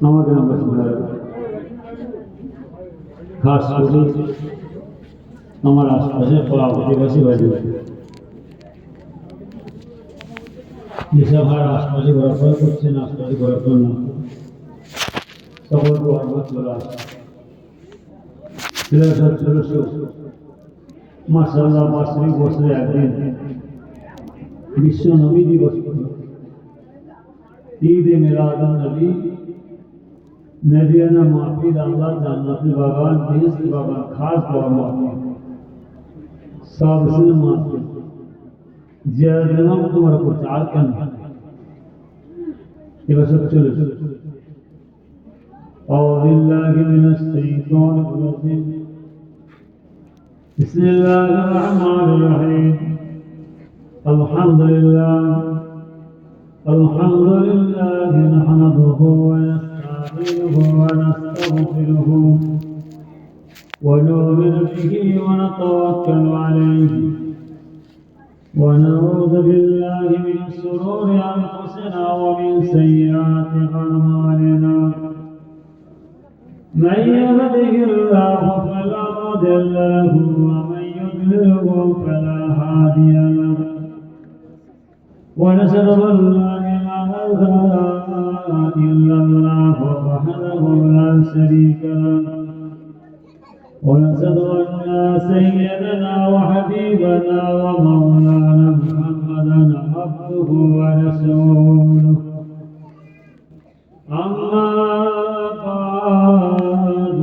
আমার গ্রামবাসী খাস করে আমার আশপাশে প্রতিবাসী বাড়ি যেসব আর আশপাশে ঘোরাফেরা করছেন, আশপাশে ঘোরাফেরা না সকলকে অবগত চলে আসে মাশাআল্লাহ। বাৎসরিক বছরে একদিন বিশ্ব নবী দিবস, ঈদ এ মিলাদুন নবী, নবিয়ানা মাহফিল, আল্লাহ জান্নাতের বাগান, বেহেশতের বাগান, খাস দোয়া মাহফিল, সাবসিল মাহফিল জিয়ারত নাম তোমার করছে আর কেন এবার সব চলে أعوذ بالله من الشيطان الرجيم بسم الله الرحمن الرحيم الحمد لله نحمده ونستعينه ونستغفره ونؤمن به ونتوكل عليه ونعوذ بالله من شرور أنفسنا ومن سيئات أعمالنا من يهده الله فلا مضل له ومن يضلله فلا هادي له ونشهد أن لا إله إلا الله وحده لا شريك له ونشهد أن سيدنا وحبيبنا ومولانا محمدا عبده ورسوله أما بعد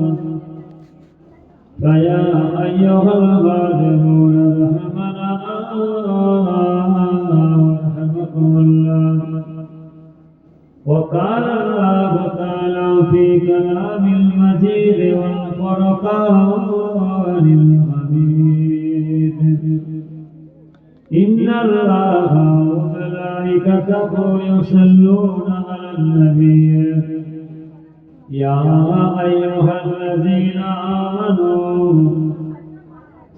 فيا أيها الغادرون رحمنا ورحمكم الله. وقال الله تعالى في كلام المجيد والفرقان الحميد إن الله وملائكته يصلون على النبي يا أيها الذين آمنوا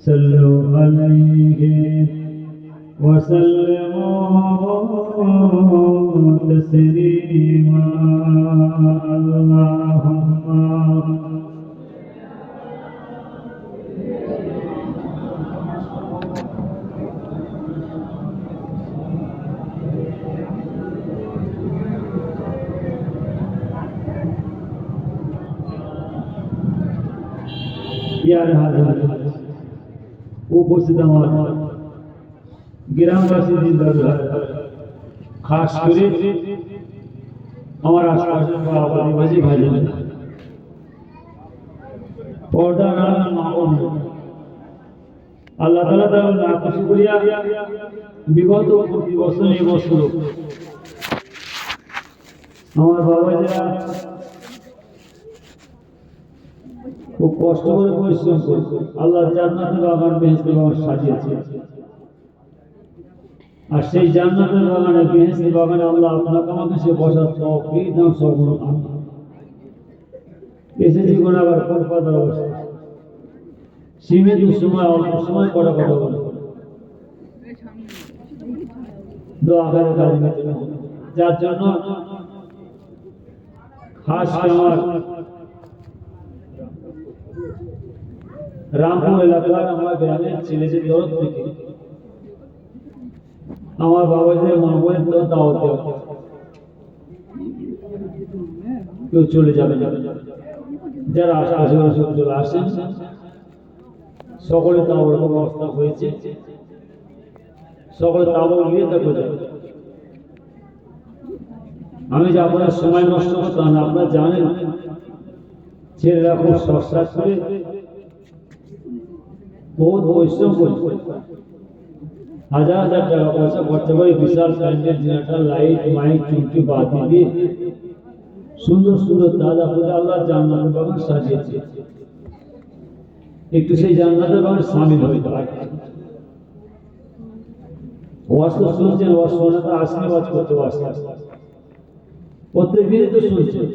صلوا عليه وسلموا تسليما. اللهم प्यारे हाज़िर उपस्थित আমার গ্রামবাসী জিন্দাবাদ, খাস করে আমার আশপাশের আদিবাসী ভাইজান, পর্দার আড়াল মা বোন, আল্লাহ তাআলা তার নাখুশি করিয়া বিগত প্রতি বছর এই বছর আমার বাবাজিরা খুব কষ্ট করে পরিশ্রম করে আল্লাহ জান্নাতের বাগান, বেহেশতের বাগান সাজিয়েছে। আর সেই জান্নাতের বাগানে, বেহেশতের বাগানে আল্লাহ আপনাকে আমাকে সে বসার তৌফিক দান সবগুলো এসেছি কোন আবার কলকাতার অবস্থা সীমিত সময়, অল্প সময় কটা কথা বলে দোয়া করে কাজ করতে, যার জন্য খাস আমার রামপুর এলাকার আমার গ্রামের ছেলেদের তরফ থেকে আমার বাবাদের মাহবুবের তো দাওয়াত দেওয়া, কেউ চলে যাবে, যারা আশেপাশে চলে আসেন সকলে তাওয়ার ব্যবস্থা হয়েছে, সকলে তাওয়ার নিয়ে দেখো যাবে। আমি যে আপনার সময় নষ্ট করতাম না, আপনারা জানেন ছেলেরা খুব সস্তা করে बहुत পরিশ্রম করে হাজার হাজার টাকা পয়সা খরচা করে বিশাল প্যান্ডেল, জেনারেটর, লাইট, মাইক, চুমকি, বাতি দিয়ে সুন্দর সুন্দর দাদা খুদা আল্লাহ জান্নাতের বাগান সাজিয়েছে। একটু সেই জান্নাতের বাগান সামিল হইতে হয়। ওয়াজ তো শুনছেন, ওয়াজ শোনা তো আসলে ওয়াজ করতে আসতে প্রত্যেক দিনই তো শুনছেন।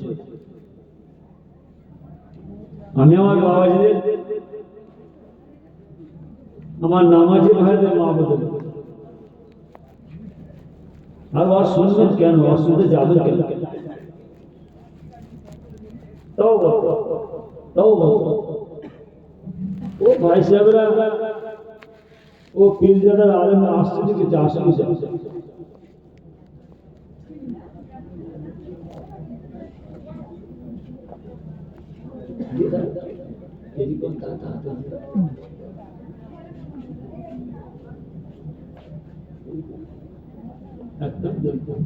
আমি আমার বাবাজিদের, আমার নামাজি ভাইদের মা বোনদের আর ওয়াজ শুনবেন কেন, ওয়াজ শুনতে যাবেন কেন? तौबा तौबा वो भाई साहबरा वो पीरजादार आलम में आश्चर्य के जासूस है यदि कौन कहता है एकदम बिल्कुल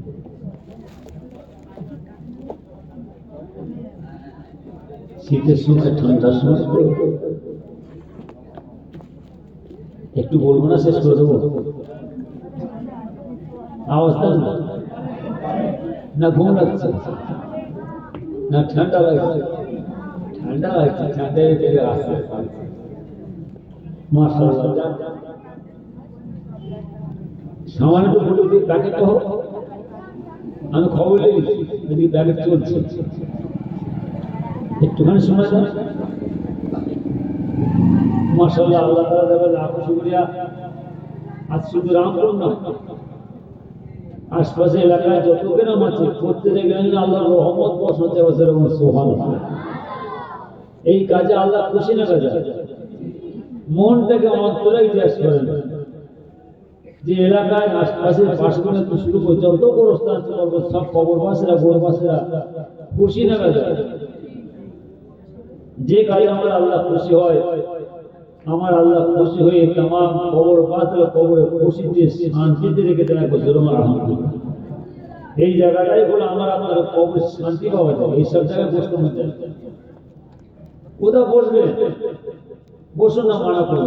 শীতের সময় ঠান্ডার সময় একটু বলবো না শেষ করে দেবো আওয়াজটা না ঘুম লাগছে না ঠান্ডা লাগছে ঠান্ডায় থেকে আসতে মাশাআল্লাহ সামান্য তো বলে দিই প্যাকেট তো হোক আমি খবর নিয়েছি যদি প্যাকেট চলছে একটুখানি সময় দেন মাশাআল্লাহ আল্লাহ তাআলা দেবে লাখো শুকরিয়া আজ শুধু রামপুর না আশপাশে এলাকায় যত গ্রাম আছে প্রত্যেক গ্রামে আল্লাহর রহমত বর্ষণতে বসে সুবহানাল্লাহ এই কাজে আল্লাহ খুশি না কাজে মনটাকে অন্তরে জিজ্ঞেস করেন যে এলাকায় আশপাশে পাশগুলো তো শুরু করে যত গোরস্থান সব কবরবাসীরা গোরবাসীরা খুশি না কাজে যে কাজে আমার আল্লাহ খুশি হয় আমার আল্লাহ খুশি হয়ে तमाम কবরবাসীরা কবরে খুশিতে শান্তিতে রেখে দেয় বজরম আলহামদুলিল্লাহ এই জায়গাটাই হলো আমার আপনার কবরে শান্তি পাওয়া যায় এই সব জায়গায় বসতে মধ্যে কোথা বসবে বসো না মানা করো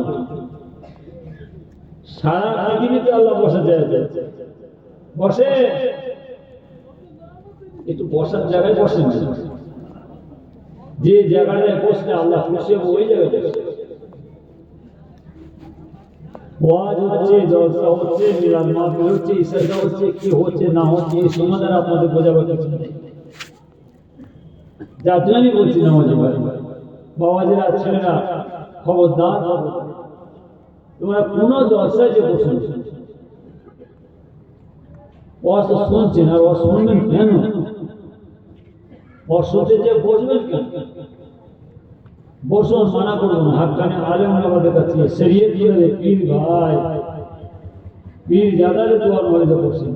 সারা পৃথিবীতে আল্লাহ বসা যায় বসে একটু বসার জায়গায় বসে যে জায়গায় বসলে আল্লাহ খুশি হবে ওই জায়গায় ওয়াজ হচ্ছে জলসা হচ্ছে মিলাদ মাহফিল হচ্ছে ইসলাম হচ্ছে কি হচ্ছে না হচ্ছে এই সমাধান আপনাদের বোঝাবার কিছু নেই যার জন্য আমি বলছি নামাজি ভাই বাবাজিরা ছেলেরা খবরদার তোমরা কোনো জলসায় যে বসুন ওয়াজ তো শুনছেন আর ওয়াজ শুনবেন কেন শুনতে যে বসবেন কেন বসুন মানা করুন হাক্কানি আলেম ওলামাদের কাছে শরীয়ত বলে পীর ভাই পীর জাদারে দোয়ার মধ্যে বসেন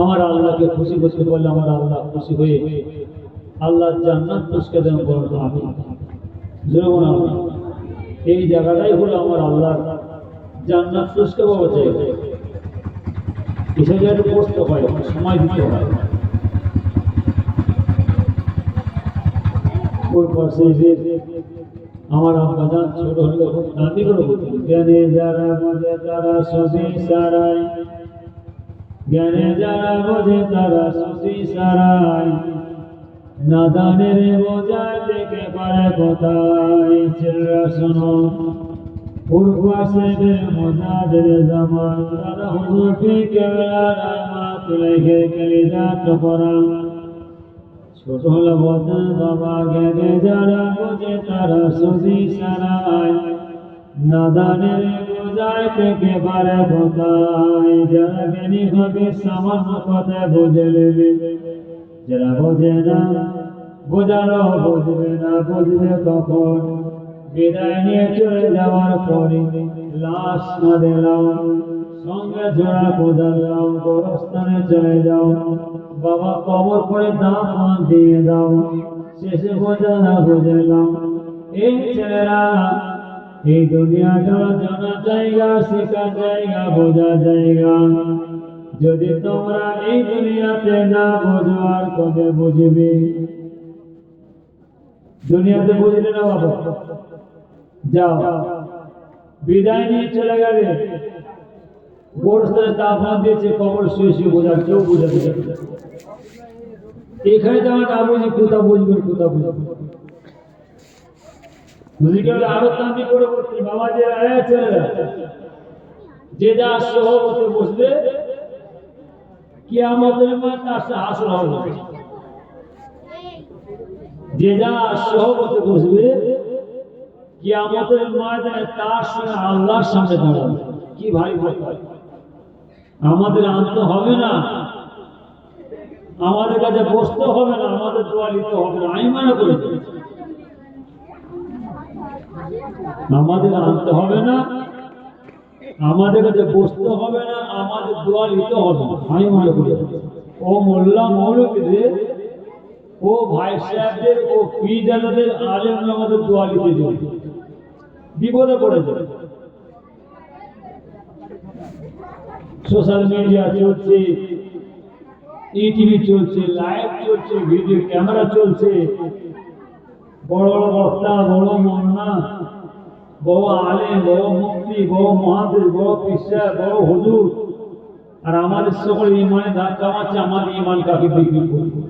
আমার আল্লাহকে খুশি করতে পারলে আমার আল্লাহ খুশি হয়ে আল্লাহ জান্নাত পুরস্কার দেন বলুন আমি জোরে বলুন এই জায়গাটাই হলো আমার আল্লাহর জান্নাত পুরস্কার পাওয়া যায় এসে একটু বসতে হয় সময় দিতে হয় ওই পাশে আমার আব্বাজান ছোট হলে খুব দামি করে বলতেন জ্ঞানে যারা বোঝে তারা সুখী সারাই জ্ঞানে যারা বোঝে তারা সুখী সারাই নাদানের বোঝায় থেকে পারে কোথায় ছেলেরা শোনো পূর্বাসেদের মোজাদের জামান তারা হুজুরকে কেবলার মাত রেখে কেলিজা টপরা ছোট হলো বলতেন বাবা জ্ঞানে যারা বোঝে তারা সুখী সারাই নাদানের বোঝায় থেকে পারে কোথায় যারা জ্ঞানী হবে সামান্য কথা বুঝে নেবে যারা বোঝে না বোঝানো বুঝবে না বুঝবে তখন বিদায় নিয়ে চলে যাওয়ার পরে লাশ না দিলাম সঙ্গে জোড়া কোদালাম গোরস্থানে চলে যাও বাবা কবর করে দাফন দিয়ে দাও শেষে বোঝা না বুঝলাম এই ছেলেরা এই দুনিয়াটা জানা জায়গা শেখার জায়গা বোঝা জায়গা যদি তোমরা এই দুনিয়াতে না বোঝো আর কবে বুঝবে দুনিয়াতে বুঝলে না বাবা যাও বিদায় নিয়ে চলে গেলে গোরস্থানে দাফন দিয়েছে কবর শুয়ে শুয়ে বোঝার কেউ বোঝাতে এখানে তো আমার না বুঝি কোথা বুঝবেন কোথা বুঝবেন বুঝি গেলে আরো তান্ত্রিক করে বলছি বাবা যে আছে যে যা সহবতে বসবে কিয়ামতের মাঠ তার হাসর হবে যে যা সহবতে বসবে কিয়ামতের ময়দানে তার সঙ্গে আল্লাহর সামনে দাঁড়াবে কি ভাই আমাদের আনতে হবে না আমাদের কাছে বসতে হবে না, আমাদের দোয়া নিতে হবে না, আমি মনে করি আমাদের আনতে হবে না, আমাদের কাছে বসতে হবে না, আমাদের দোয়া নিতে হবে না, আমি মনে করি। ও মোল্লা মৌলবীদের, ও ভাই সাহেবদের, ও পীরজাদাদের, আলেমরা আমাদের দোয়া নিতে যাবে, বিপদে পড়ে যাবে। সোশ্যাল মিডিয়া চলছে, ইটিভি চলছে, লাইভ চলছে, ভিডিও ক্যামেরা চলছে, বড় বড় বক্তা, বড় মোল্লা, বড় আলেম, বড় মুফতি, বড় মুহাদ্দিস, বড় পীর সাহেব, বড় হুজুর, আর আমাদের সকল ইমানে ধাক্কা মারছে। আমাদের ইমান কাকে বিক্রি করবো?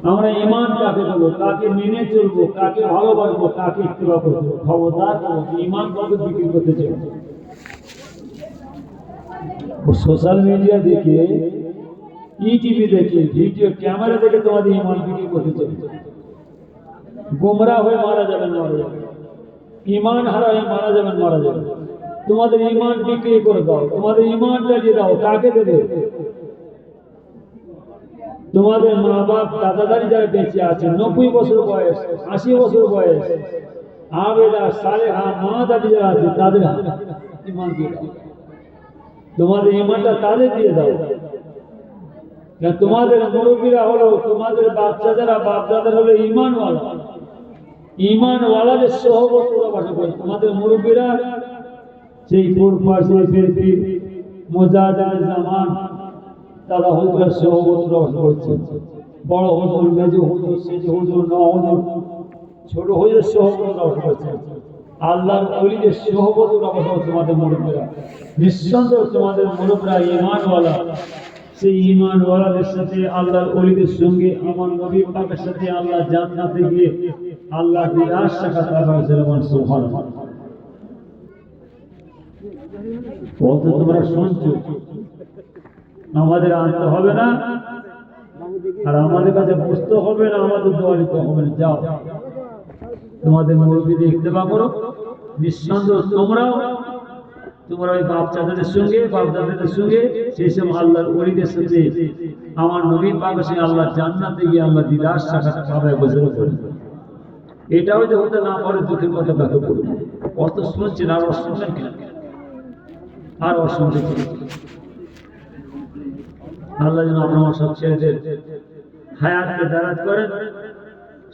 আমরা ইমান কাকে দেবো? কাকে মেনে চলবো? কাকে ভালোবাসবো? কাকে ইত্তেবা করবো? খবরদার, ইমান কাকে বিক্রি করতে চাই? সোশ্যাল মিডিয়া দেখে, ইটিভি দেখে, ভিডিও ক্যামেরা দেখে তোমাদের ইমান বিক্রি করতে চাই? গোমরা হয়ে মারা যাবেন, মারা যাবেন। ইমান হারা হয়ে মারা যাবেন, মারা যাবেন। তোমাদের ইমান বিক্রি করে দাও, তোমাদের ইমানটা দিয়ে দাও। কাকে দেবে? তোমাদের মা বাপ দাদা দাদি যারা বেঁচে আছে, 90 বছর বয়স, 80 বছর বয়স, আবেদা সালেহা মা দাদি যারা আছে, তাদের ইমান দিয়ে দাও। তোমাদের ইমানটা তাদের দিয়ে দাও। তোমাদের মুরব্বীরা হলো, তোমাদের বাচ্চা যারা বাপ দাদার হলো ইমানওয়ালা, ইমানওয়ালাদের সহবত বাসা করে। তোমাদের মুরব্বীরা সেই মুজাহিদ জামান তারা হুজুরের সহবত বাসা করছে। বড় হুজুর, মেজ হুজুর, সেজ হুজুর, ন হুজুর, ছোট হুজুরের সহবত বাসা করছে। আল্লাহর ওলিদের সহবত বাসা করছে তোমাদের মুরব্বীরা। নিঃসন্দেহ তোমাদের মুরব্বীরা ইমানওয়ালা। সেই ইমানওয়ালাদের সাথে, আল্লাহর ওলিদের সঙ্গে, আমার নবী পাকের সাথে আল্লাহ জান্নাতে গিয়ে আল্লাহ দিদার সাক্ষাৎ করবেন। সুবহানাল্লাহ। বলতে তোমরা শুনছো, আমাদের আনতে হবে না, আর আমাদের কাছে বসতে হবে না, আমাদের দোয়া নিতে হবে না। যাও তোমাদের মুরব্বীদের ইত্তেবা করো। নিঃসন্দেহ তোমরা ওই বাপ চাচাদের সঙ্গে, বাপ দাদাদের সঙ্গে, সেই সব আল্লাহর ওলিদের সাথে, আমার নবী পাকের সঙ্গে আল্লাহ জান্নাতে গিয়ে আল্লাহ দিদার সাক্ষাৎ পাবে। বসে করবে। এটাও যে হতে না পারে, দুঃখের কথা কাকে বলবো? কত শুনছেন, আর শুনলেন কিনা? আর অসুবিধা কি? আল্লাহ যেন আপনার সব ছেলেদের হায়াতকে দারাজ করেন।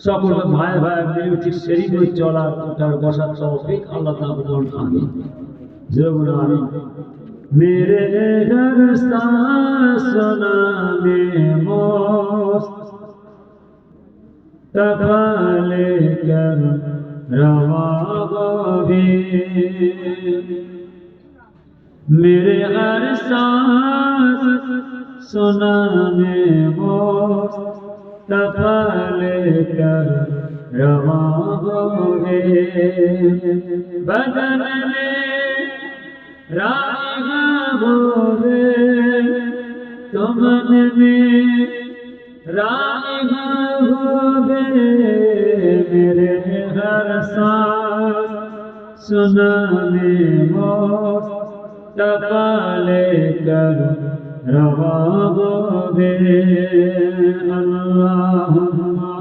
সকল ভাই ভাই মিলে ঠিক সেরি করে চলা, ওঠার বসার তৌফিক আল্লাহ তাআলা দান করুন। জরুর আমিন। मेरे घर सासना में मुस्तफा लेकर रवा गए, मेरे हर सांस सुनाने मुस्तफा लेकर रवा गए, बदन में रागा होवे तुमने में रागा होवे, मेरे हर सांस सुनाने मुस्तफा लेकर रवा होवे। अल्लाहुम्मा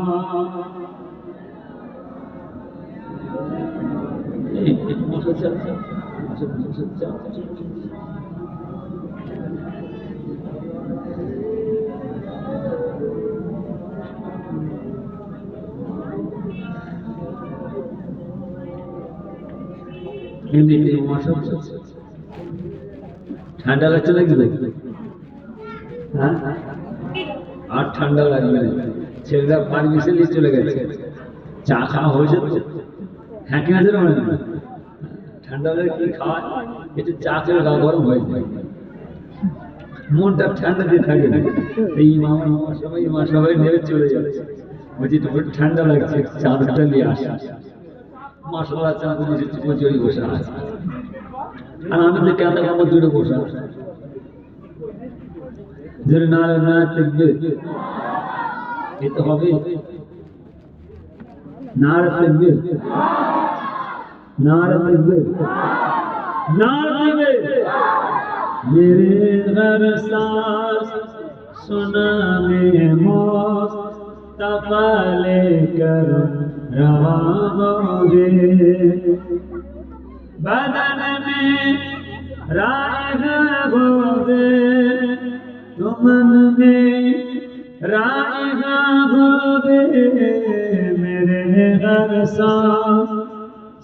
এমনিতে মশা ঠান্ডা লাগছে নাকি? হ্যাঁ, আর ঠান্ডা লাগবে না। ছেলেরা পারমিশন নিয়ে চলে গেছে। চা খাওয়া হয়েছে তো? হ্যাঁ কি আছে? ঠান্ডা লাগে কি খাওয়া? একটু চা খেলে গা গরম হয়ে যায়, মনটা ঠান্ডা দিয়ে থাকে না। এই মা সবাই নেমে চলে যাচ্ছে। বলছি একটু ঠান্ডা লাগছে, চাদরটা নিয়ে আসা। মশলা চাঁদ জড়ি বসে আছে, আর আমি তো কেঁদা কাপড় জুড়ে বসে আছে। যদি না না থাকবে এতে হবে না, থাকবে না, থাকবে না, থাকবে। मेरे घर सांस सुना में मुस्तफा लेकर रवा होगे बदन में रायगा होगे तुमन में रायगा होगे मेरे हर सांस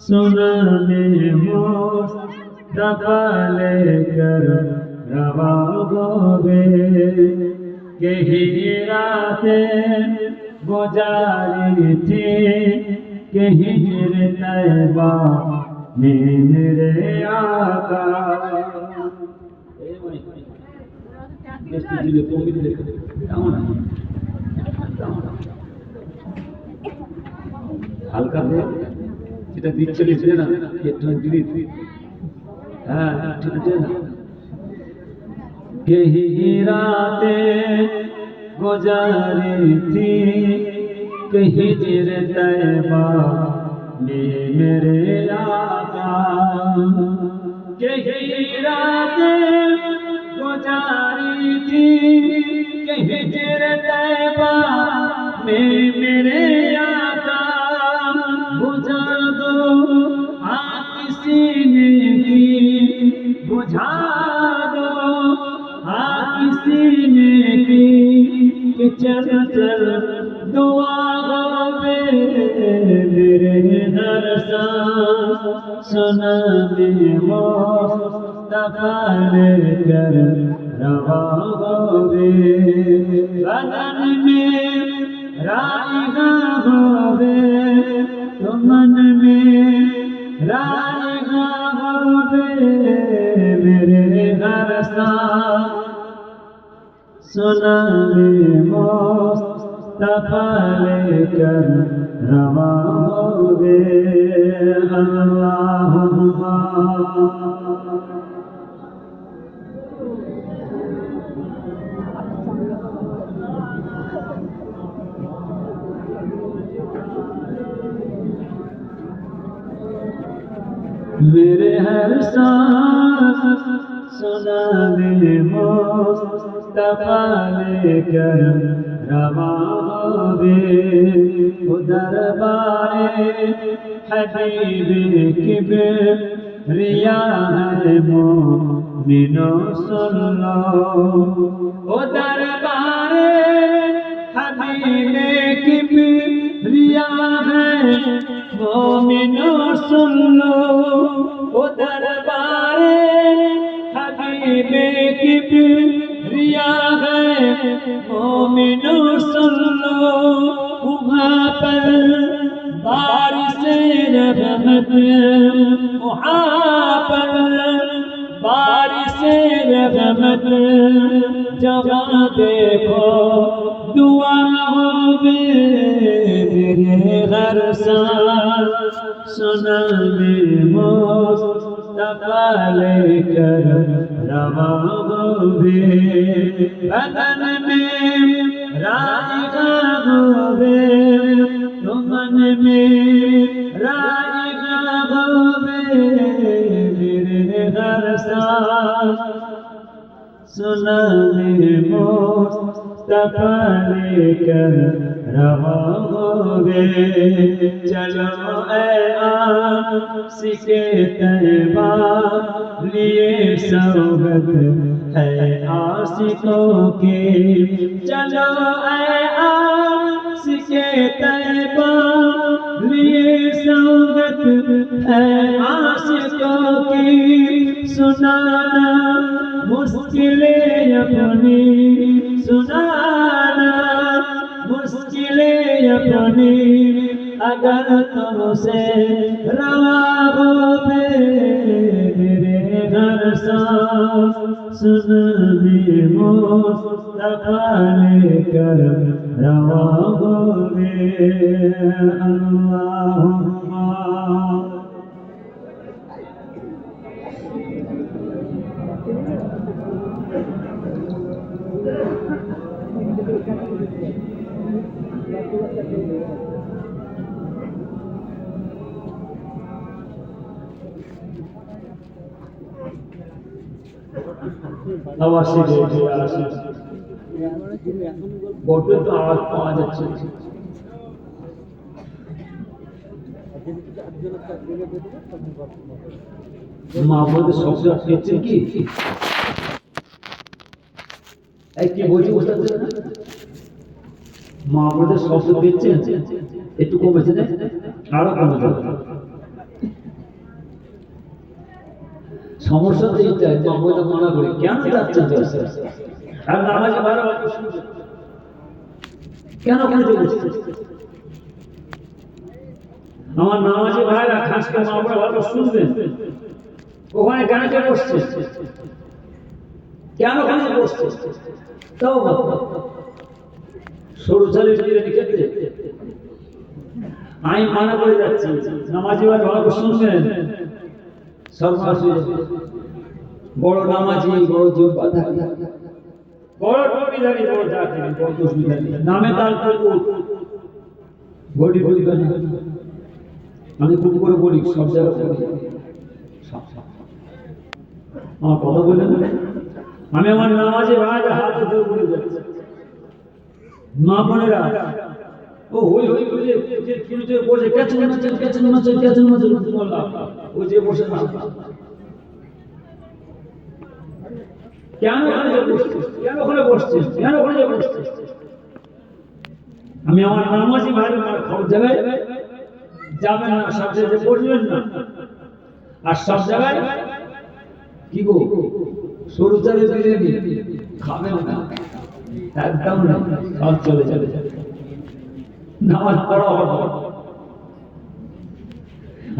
सुना में मुस्तफा लेकर रवा होगे कहीं रातें गुजारी थी कहीं तैबा में मेरे आका হালকা যেটা দিচ্ছে লিখছে না একটু দিদি হ্যাঁ ঠিক আছে না यही रातें गुजारी थी कहीं हिजर तैबा में मेरे आका यही रातें गुजारी थी कहीं हिजर तैबा में मेरे आका बुझा दो किसी ने की बुझा दो किसी ने की कि चल चल दुआ होवे मेरे हर सांस सुना में मुस्तफा लेकर रवा होवे बदन में रायगा होवे तुमन में रायगा होवे मेरे हर सांस सुना में मुस्तफा लेकर रवा होगे अल्लाहुम्मा मेरे हर सांस सुना में मुस्तफा लेकर रवा होगे उधर बारे हबीबे किबरिया है मोमिनो सुन लो उधर बारे हबीबे किबरिया है मोमिनो सुन लो उधर बारे हबीबे किबरिया है मोमिनो सुन लो वहाँ पर बारिश रहमत वहाँ पर बारिश रहमत जहाँ देखो दुआ होवे मेरे हर साल सुना में मुस्तफा लेकर रवा होवे बदन में रायगा होवे तुमन में रायगा होवे मेरे हर साल सुना में मुस्तफा लेकर रवा होगे चलो आशिके तैबा लिए सौगत है आशिकों की चलो आशिके तैबा लिए सौगत है आशिकों की सुनाना मुश्किलें अपनी सुनाना मुश्किलें अपनी अगर तुमसे रवा होवे मेरे हर सांस सुन में मुस्तफा लेकर रवा होवे अल्लाहुम्मा Awasi dia. বড্ড তো আওয়াজ পাওয়া যাচ্ছে। মা বলতে শব্দ পেয়েছেন কি? কে বলছি বুঝতে পারছেন না? মা বলতে শব্দ পেয়েছেন, একটু কমেছে না, আরো কমে যাবে। সমস্যা তো এইটাই, মা বলতে মানা করি কেন যাচ্ছেন আর নামাজে ভালো কেন ওখানে বলছে? আমার নামাজে ভাইরা খাস করে মা বলে ভালো শুনবেন, ওখানে গানটা বসছে কেন ওখানে বসছে? তাও সরু চালের বিরিয়ানি খেতে আমি মানা করে যাচ্ছি, নামাজি ভাই ভালো শুনবেন। সর্বনাশ বড় নামাজি, বড় যোদ্ধা থাকে, বড় টুপিধারী, বড় জাতি, বড় তসবিধারী, নামে তার কুকুর ঘটি ঘটি ঘটি। আমি খুব করে বলি সব জায়গায় আমার কথা বললেন। আমি আমার নামাজে ভাইরা হাতে ধরে বলে যাচ্ছি, মা বোনেরা ও হই হই করে যে কিলোতে বসে কেচন মাছের কেচন মাছের কেচন মাছের বললাম ও যে বসে না কেন ওখানে বসছে, কেন ওখানে বসছে, কেন ওখানে বসছে? আমি আমার নামাজি ভাইরা খবর জায়গায় যাবেন না, সব জায়গায় বসবেন না, আর সব জায়গায় কি গো সরু চালের বিরিয়ানি খাবেন না, একদম না, সব চলে চলে নামাজ পড়া হবে।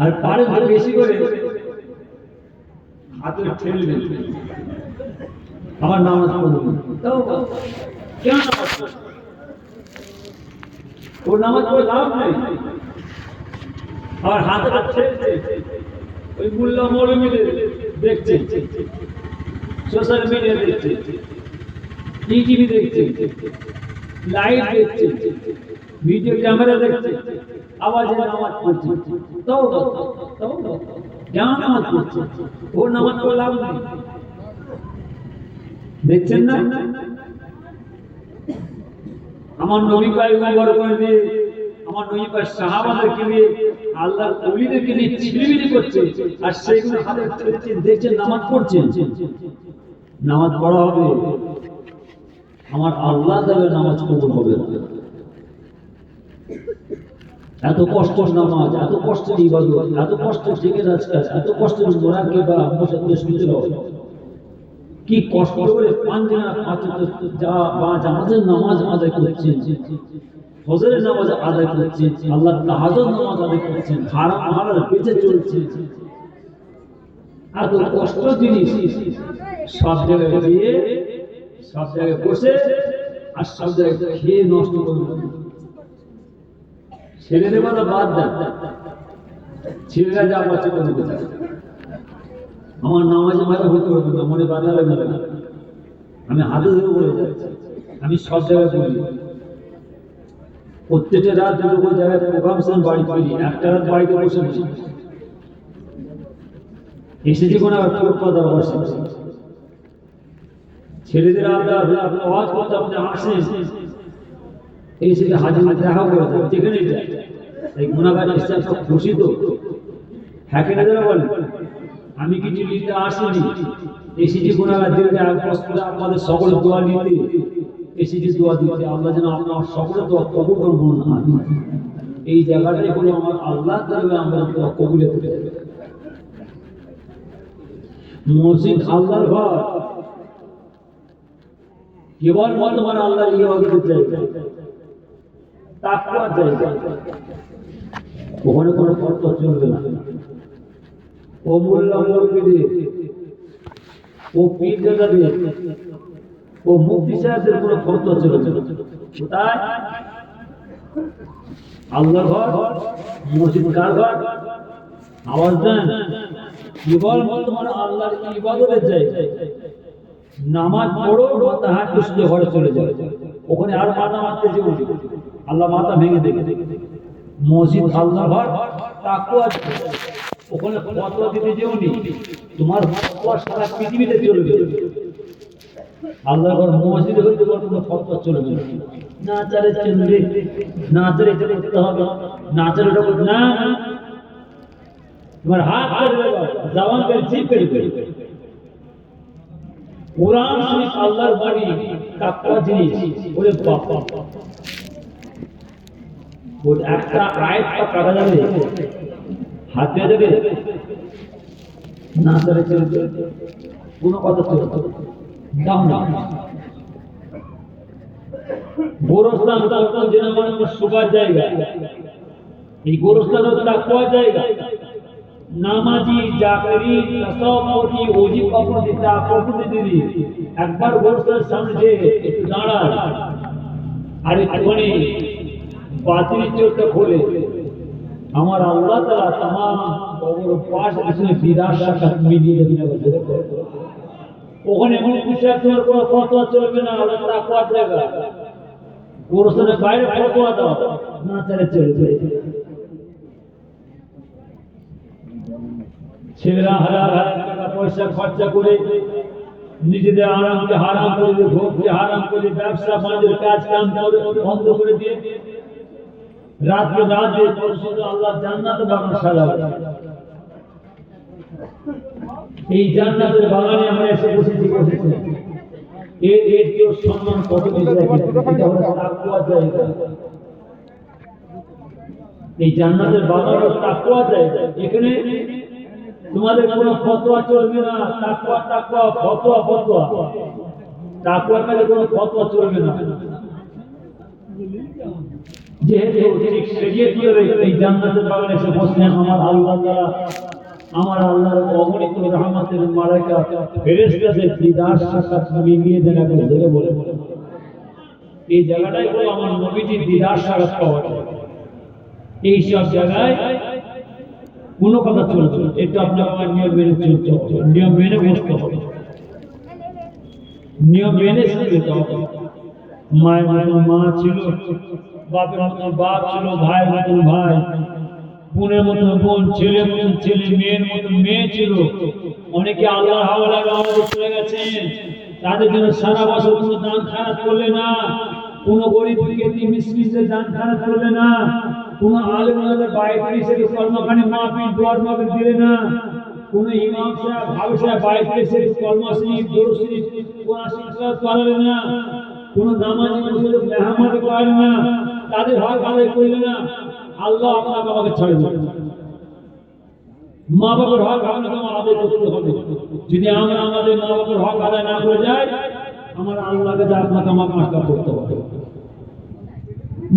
আর পারেন তো বেশি করে হাতে ঠেলবেন, আমার নামাজ পড়বেন। তাও কেন নামাজ পড়বেন? ও নামাজ পড়ে লাভ নেই, আর হাতে ঠেলছে ওই মোল্লা মৌলবীদের দেখছে, সোশ্যাল মিডিয়া দেখছে, টিভি দেখছে, লাইভ দেখছে, ভিডিও ক্যামেরা দেখছে, আওয়াজে নামাজ পড়ছে। তাও কেন নামাজ পড়ছে? ওর নামাজ পড়ে লাভ নেই, দেখছেন না? আমার নবী পাই বড় করে দিয়ে, আমার নবী পাই সাহাবাদেরকে নিয়ে, আল্লাহর ওলিদেরকে নিয়ে ছিলিমিলি করছে, আর সেইগুলো হাতে দেখছেন নামাজ পড়ছেন। নামাজ পড়া হবে, আমার আল্লাহ দেবে, নামাজ কবুল হবে। এত কষ্ট নামাজ, এত কষ্টের ইবাদত, এত কষ্ট থেকে রাজকাজ, এত কষ্টের মোরাকে বা কি কষ্ট করে আমাদের নামাজ আদায় করছেন, ফজরের নামাজ আদায় করছেন, আল্লাহ তাহাজ্জুদ নামাজ আদায় করছেন, হারাম হালাল বেঁচে চলছে। এত কষ্ট জিনিস সব জায়গায় গিয়ে, সব জায়গায় বসে, আর সব জায়গায় খেয়ে নষ্ট করবে। ছেলেদের কথা বাদ দেন, ছেলেরা যা বাচ্চা করতে চায়, আমার নামাজে মাঝে হতে হবে না, মনে বাধা লাগবে না। আমি হাতে ধরে বলে যাচ্ছি, আমি সব জায়গায় বলি, প্রত্যেকটা রাত দুটো জায়গায় প্রোগ্রাম শুনে বাড়ি ফিরি, একটা রাত বাড়িতে বসে বসে এসেছি কোনো দরকার ছেলেদের আওয়াজ করতে আপনি আসেন, এই সেটা হাজির দেখা করে যেখানে যায়, এই গুণাগার এসে সব খুশি তো হ্যাঁ কিনা যারা বলেন, আমি কিছু নিতে আসিনি, এসেছি গুণাগার দিকে আপনাদের সকলের দোয়া নিতে, এসেছি দোয়া দিতে, আল্লাহ যেন আপনার সকলের দোয়া কবুল করবেন। আমি এই জায়গাটাই হলো আমার আল্লাহ দেবে, আমরা দোয়া কবুলে করে দেবে। মসজিদ আল্লাহর ঘর, কেবল তোমার আল্লাহর ইবাদতের জায়গা, তাকওয়ার জায়গা, ওখানে কোনো কষ্ট চলবে না। ও মোল্লা মৌলবীদের, ও পীর দাদাদের, ও মুফতি সাহেবদের কোনো খরচ চলবে না। কোথায়? আল্লাহর ঘর, মসজিদ কার ঘর? আওয়াজ দেন, কেবল তোমার আল্লাহর ইবাদতের জায়গা। নামাজ পড়ো, তাহাজ্জুদ ঘরে চলে যাবে, ওখানে আর মাথা মারতে যেও না, আল্লাহ মাথা ভেঙে দেবে। মসজিদ আল্লাহর ঘর, তাকওয়া, ওখানে ফতোয়া দিতে যেও নি, তোমার ফতোয়া সারা পৃথিবীতে চলবে। আল্লাহর ঘর মসজিদে হইতে কোনো ফতোয়া চলবে না, চারে চলবে না, চারে এটা করতে হবে না, চারে এটা করতে না, তোমার হাত করবে জবান করে জিভ করবে। কোরআন শরীফ আল্লাহর বাণী তাকওয়া জিনিস, ওরে বাবা ওর একটা আয়াত কাটা যাবে, হাত দিয়ে যাবে না, চারে চলবে কোনো কথা চলবে দাও না। গোরস্থান তাকওয়া যেন মানুষ সুগার জায়গা, এই গোরস্থান তাকওয়া জায়গা। নামাজি জাকরি তাসাউফি ওজি কবর দিতে কবর দিদি একবার গোরস্থানের সামনে যে একটু দাঁড়ায় আর একটুখানি বাতিলের চোখটা খোলে, আমার আল্লাহ তাআলা तमाम কবর পাশ এসে বিরাট সাক্ষাৎ মিলিয়ে দেবেন। ওখানে এমন বিশ্বাস করার কোনো ফতোয়া চলবে না, আল্লাহ তাকওয়া জায়গা। গোরস্থানের বাইরে ফতোয়া দাও না, চারে চলবে। ছেলেরা হাজার হাজার টাকা পয়সা খরচা করে নিজেদের আরামকে হারাম করে দিয়ে, ভোগকে হারাম করে, ব্যবসা বাণিজ্যের কাজ কাম করে বন্ধ করে দিয়ে রাত্রে রাতে পরিশুদ্ধ আল্লাহ জান্নাত বাগান সাজাবে। এই জান্নাতের বাগানে আমরা এসে বসেছি। এর কেউ সম্মান কত বেশি রাখে, এটা হলো তাকওয়া জায়গা। এই জান্নাতের বাগান হলো তাকওয়া জায়গা। এখানে তোমাদের কোনো ফতোয়া চলবে না, তাকওয়া তাকওয়া, ফতোয়া ফতোয়া। তাকওয়ার কাছে কোনো ফতোয়া চলবে না। যেহেতু ঠিক সেরিয়ে তুলে এই জান্নাতের বাগানে এসে বসলেন আমার আল্লাহ তাআলা, আমার আল্লাহর অগণিত রহমতের মালায়েকা ফেরেশতাদের দিদার সাক্ষাৎ মিলিয়ে দেন একবার জোরে বলে। এই জায়গাটাই হলো আমার নবীজির দিদার সাক্ষাৎ পাওয়া যায়। এই সব জায়গায় কোনো কথা চলছে না, এটা আপনার আমার নিয়ম মেনে চলতে হবে, নিয়ম মেনে বসতে হবে, নিয়ম মেনে চলতে হবে। মায়ের মতন মা ছিল, বাপের মতন বাপ ছিল, ভাইয়ের মতন ভাই, বোনের মতন বোন, ছেলের মতন ছেলে, মেয়ের মতন মেয়ে ছিল। অনেকে আল্লাহর হাওলায় আমাদের চলে গেছেন, তাদের জন্য সারা বছর কোনো দান খারাপ করলে না, কোনো গরিব দুঃখী মিসকিনদের দান খারাপ করলে না, কোনো আলেম ওলামাদের বাড়িতে এসে কর্মখানে মাহফিল দোয়ার মাহফিল দিলে না, কোনো ইমাম সাহেব হাফেজ সাহেব বাড়িতে এসে কর্মশ্রী দরুদ শরীফ কোরআন শরীফ করালে না, কোনো নামাজি মুসলিম মেহমানকে করালে না, তাদের হক আদায় করলে না। আল্লাহ আপনাকে আমাকে ছাড়ে দেবে। মা বাবার হক আপনাকে আদায় করতে হবে। যদি আমরা আমাদের মা বাবার হক আদায় না করে যাই, আমার আল্লাহকে যা আপনাকে আমাকে আশা করতে হবে।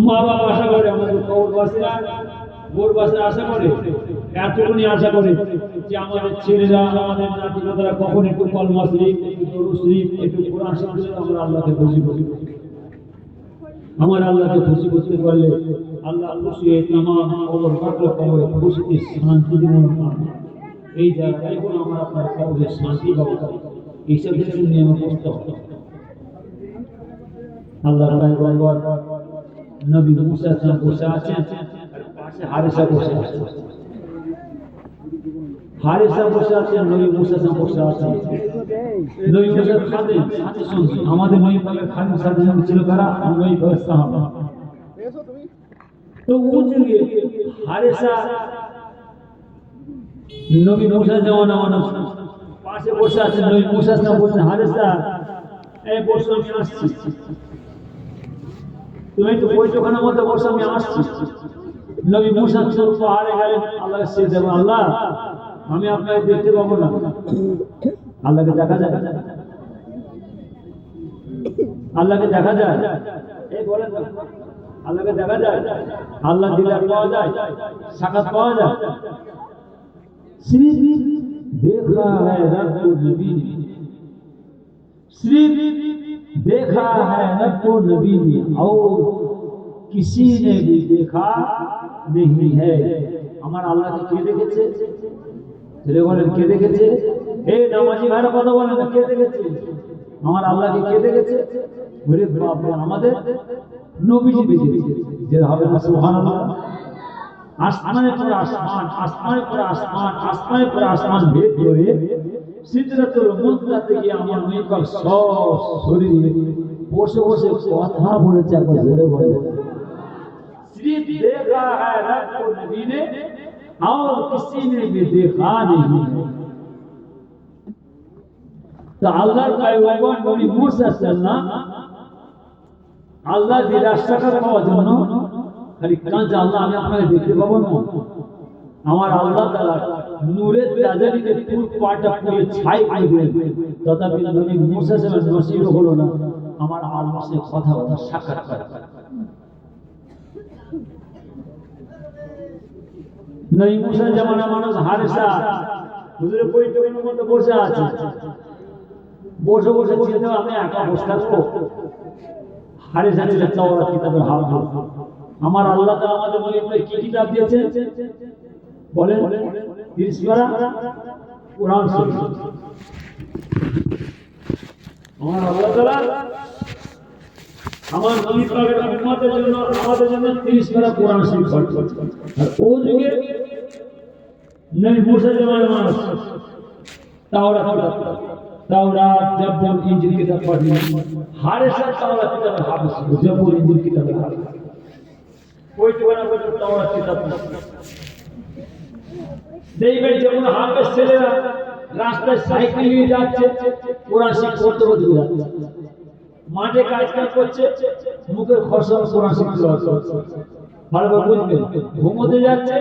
মা বাবা আশা করে, আমাদের কবরবাসীরা গোরবাসীরা আশা করে, এতটুকুনি আশা করে যে আমাদের ছেলেরা আমাদের নাতি নাতরা কখন একটু কলমা শরীফ, একটু দরুদ শরীফ, একটু কোরআন শরীফ, আমরা আল্লাহকে খুশি করি। আমার আল্লাহকে খুশি করতে পারলে আল্লাহ খুশি হয়ে तमाम কবর পাকলে কবরে খুশিতে শান্তি দিবেন। এই জায়গায় কোনো আমার আপনার কবরে শান্তি পাবো, এইসব কিছু নিয়ে আমার বসতে হবে। আল্লাহ নবী মুসা বসে আছেন, পাশে হারিসা বসে আছেন, হারিসা বসে আছেন, নবী মুসা বসে আছেন। নবী মুসার খাদেম সাথে সঙ্গে আমাদের নবী পাকের খাদেম সাথে সঙ্গে ছিল কারা? নবী পাকের সাহাবা। তো ও যে হারিসা নবী মুসা জামানা মানুষ পাশে বসে আছেন, নবী মুসা বলছেন হারিসা এই বসে আমি আসছি, তুমি একটু বৈঠকখানার মধ্যে বসে আমি আসছি। নবী মুসা চোখ পাহাড়ে গেলেন, আল্লাহ সে দেবেন, আল্লাহ আমি আপনাকে দেখতে পাবো না, আল্লাহকে দেখা যায়, আল্লাহকে দেখা যায়, এই বলেন না আল্লাহকে দেখা যায়, আল্লাহ দিদার পাওয়া যায়, সাক্ষাৎ পাওয়া যায়। सिर्फ देखा है रब को नबी ने, सिर्फ देखा है रब को नबी ने और किसी ने भी देखा नहीं है। আমার আল্লাহকে কে দেখেছে? ছেলে বলেন কে দেখেছে? এই নামাজি ভাইরা কথা বলেন না, কে দেখেছে? আমার আল্লাহকে কে দেখেছে? ওরে বাপ রে, আমাদের নবীজি দেখেছে। যে হবে না সুবহানাল্লাহ। আসমানের পর আসমান, আসমানের পর আসমান, আসমানের পর আসমান ভেদ করে সিদরাতুল মুনতাহাতে গিয়ে আমার নবী পাক সব শরীরে বসে বসে কথা বলেছে। একবার জোরে বলে, सिर्फ देखा है रब को नबी ने और किसी ने भी देखा नहीं। तो अल्लाह पैगम्बर नबी मूसा सल्लल्लाहु আল্লাহ দিদার সাক্ষাৎ পাওয়ার জন্য খালি কাঁচা আল্লাহ আমি আপনাকে দেখতে পাবো না, আমার আল্লাহ তাআলা নূরের তাজালিতে পুরো পাটা পুড়ে ছাই করে দিলেন। তথাপি নবী মুসা সাল্লাল্লাহু নসিব হলো না আমার আল্লাহর সাথে কথা বলা, সাক্ষাৎ করা। নবী মুসা জামানা মানুষ হারেসা হুজুরে বৈঠকের মধ্যে বসে আছে, বসে বসে চিন্তা আমি একা বসে থাকবো। হারেসা ছিল তাওরাত কিতাবের হাফেজ। আমার আল্লাহ তাআলা আমাদের নবীকে কি কিতাব দিয়েছেন বলেন? 30 পারা কোরআন শরীফ। আমার আল্লাহ তাআলা আমার নবী পাকের উম্মতের জন্য আমাদের জন্য 30 পারা কোরআন শরীফ পাঠিয়েছেন। আর ওই যুগে নবী মুসা জামানার মানুষ তাওরাত জব ইনজিল কিতাব পড়লেন, হারেসা তাওরাত কিতাবের হাফেজ ছিল, জব ইনজিল কিতাবের হাফেজ। ওই ঠিকানা পর্যন্ত তাওরাত কিতাব দেখবেন যখন হাফেজ ছেলেরা রাস্তায় সাইকেল নিয়ে যাচ্ছে, কোরআন শরীফ পড়তে পড়তে যাচ্ছে, মাঠে কাজ করছে, মুখে খসা কোরআন শরীফ করছে। ভালোভাবে বুঝবেন, ঘুমোতে যাচ্ছে,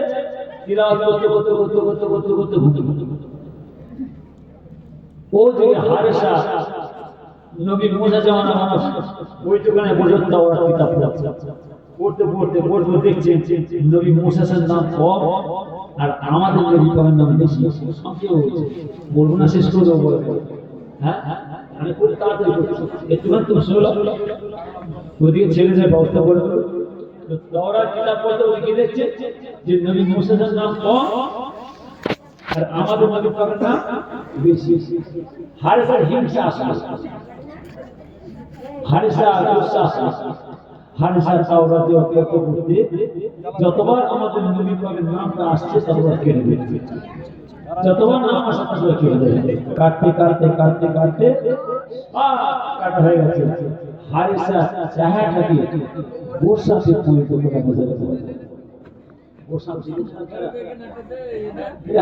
তিলাওয়াত করতে করতে করতে করতে করতে করতে ঘুমোতে। ও যে হারেসা নবী মুসা জামানা মানুষ ওই ঠিকানায় পর্যন্ত তাওরাত কিতাব পড়তে পড়তে পড়তে দেখছেন নবী মুসার নাম কম আর আমাদের নবী পাকের নাম বেশি। সংক্ষেপ বলবো না, শেষ করে দেবো। হ্যাঁ, আমি খুব তাড়াতাড়ি করছি, একটুখানি তুমি শুনলাম ওদিকে ছেলেদের ব্যবস্থা করে দেবো। তাওরাত কিতাব পড়তে ওদিকে দেখছে যে নবী মুসার নাম কম আর আমাদের নবী পাকের নাম বেশি। হারেসার হিংসা আসে, হারেসা গুসা আসে। হারেসা তাওরাতে পড়তে পড়তে যতবার আমাদের নবী পাকের নামটা আসছে ততবার কেটে দিচ্ছে, যতবার নাম আসে ততবার কেটে দেয়। কাটতে কাটতে কাটতে কাটতে কাটা হয়ে গেছে। হারেসা চাহাটাকে গোসাতে পরিণত করে বোঝাতে হবে।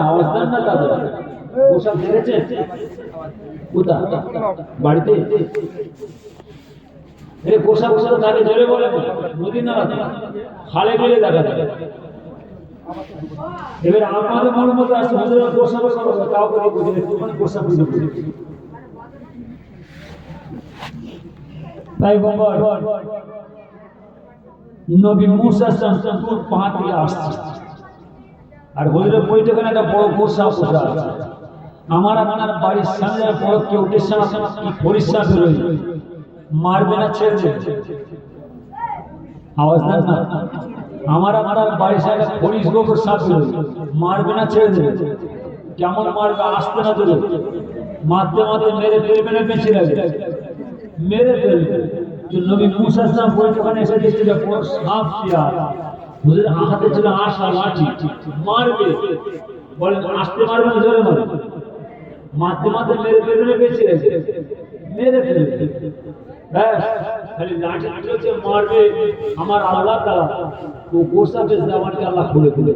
আওয়াজ দেন না দাদা, গোসাপ দেখেছেন কোথা বাড়িতে? গোসা গোসা তাকে জোরে বলে নদী না খালে গেলে দেখা যায়। এবার আমাদের মনের মধ্যে আসছে গোসা গোসা তাও করে বুঝে গোসা বুঝে বুঝে। তাই নবী মুসা সাল্লাল্লাহু পাহাড় থেকে আসছে আর হুজুরের বৈঠকে একটা বড় গোসা পোষা আছে। আমার আপনার বাড়ির সামনে বড় কেউ উঠেছে কি পরিষ্কার বেরোয়, মারবে না ছেড়ে দেবে। আওয়াজ দেন না, আমার আপনার বাড়ির সামনে পরিশ গোবর সাপ বেরোয়, মারবে না ছেড়ে দেবে। কেমন মারবে? আসতে না দেবে, মারতে মারতে মেরে ফেলবে না বেঁচে যাবে, মেরে ফেলবে। নবী মুসা সাল্লাল্লাহু আলাইহি ওয়াসাল্লাম এসে দেখছিল বড় সাপ শিয়াল, হুজুর হাতে ছিল আশা লাঠি, মারবে বলেন আসতে মারবে না জোরে মারবে, মারতে মারতে মেরে ফেলবে না বেঁচে যাবে, মেরে ফেলবে। ব্যাস খালি লাঠি চলছে, মারবে। আমার আল্লাহ তাআলা ও গোসাপের জামানকে আল্লাহ খুলে খুলে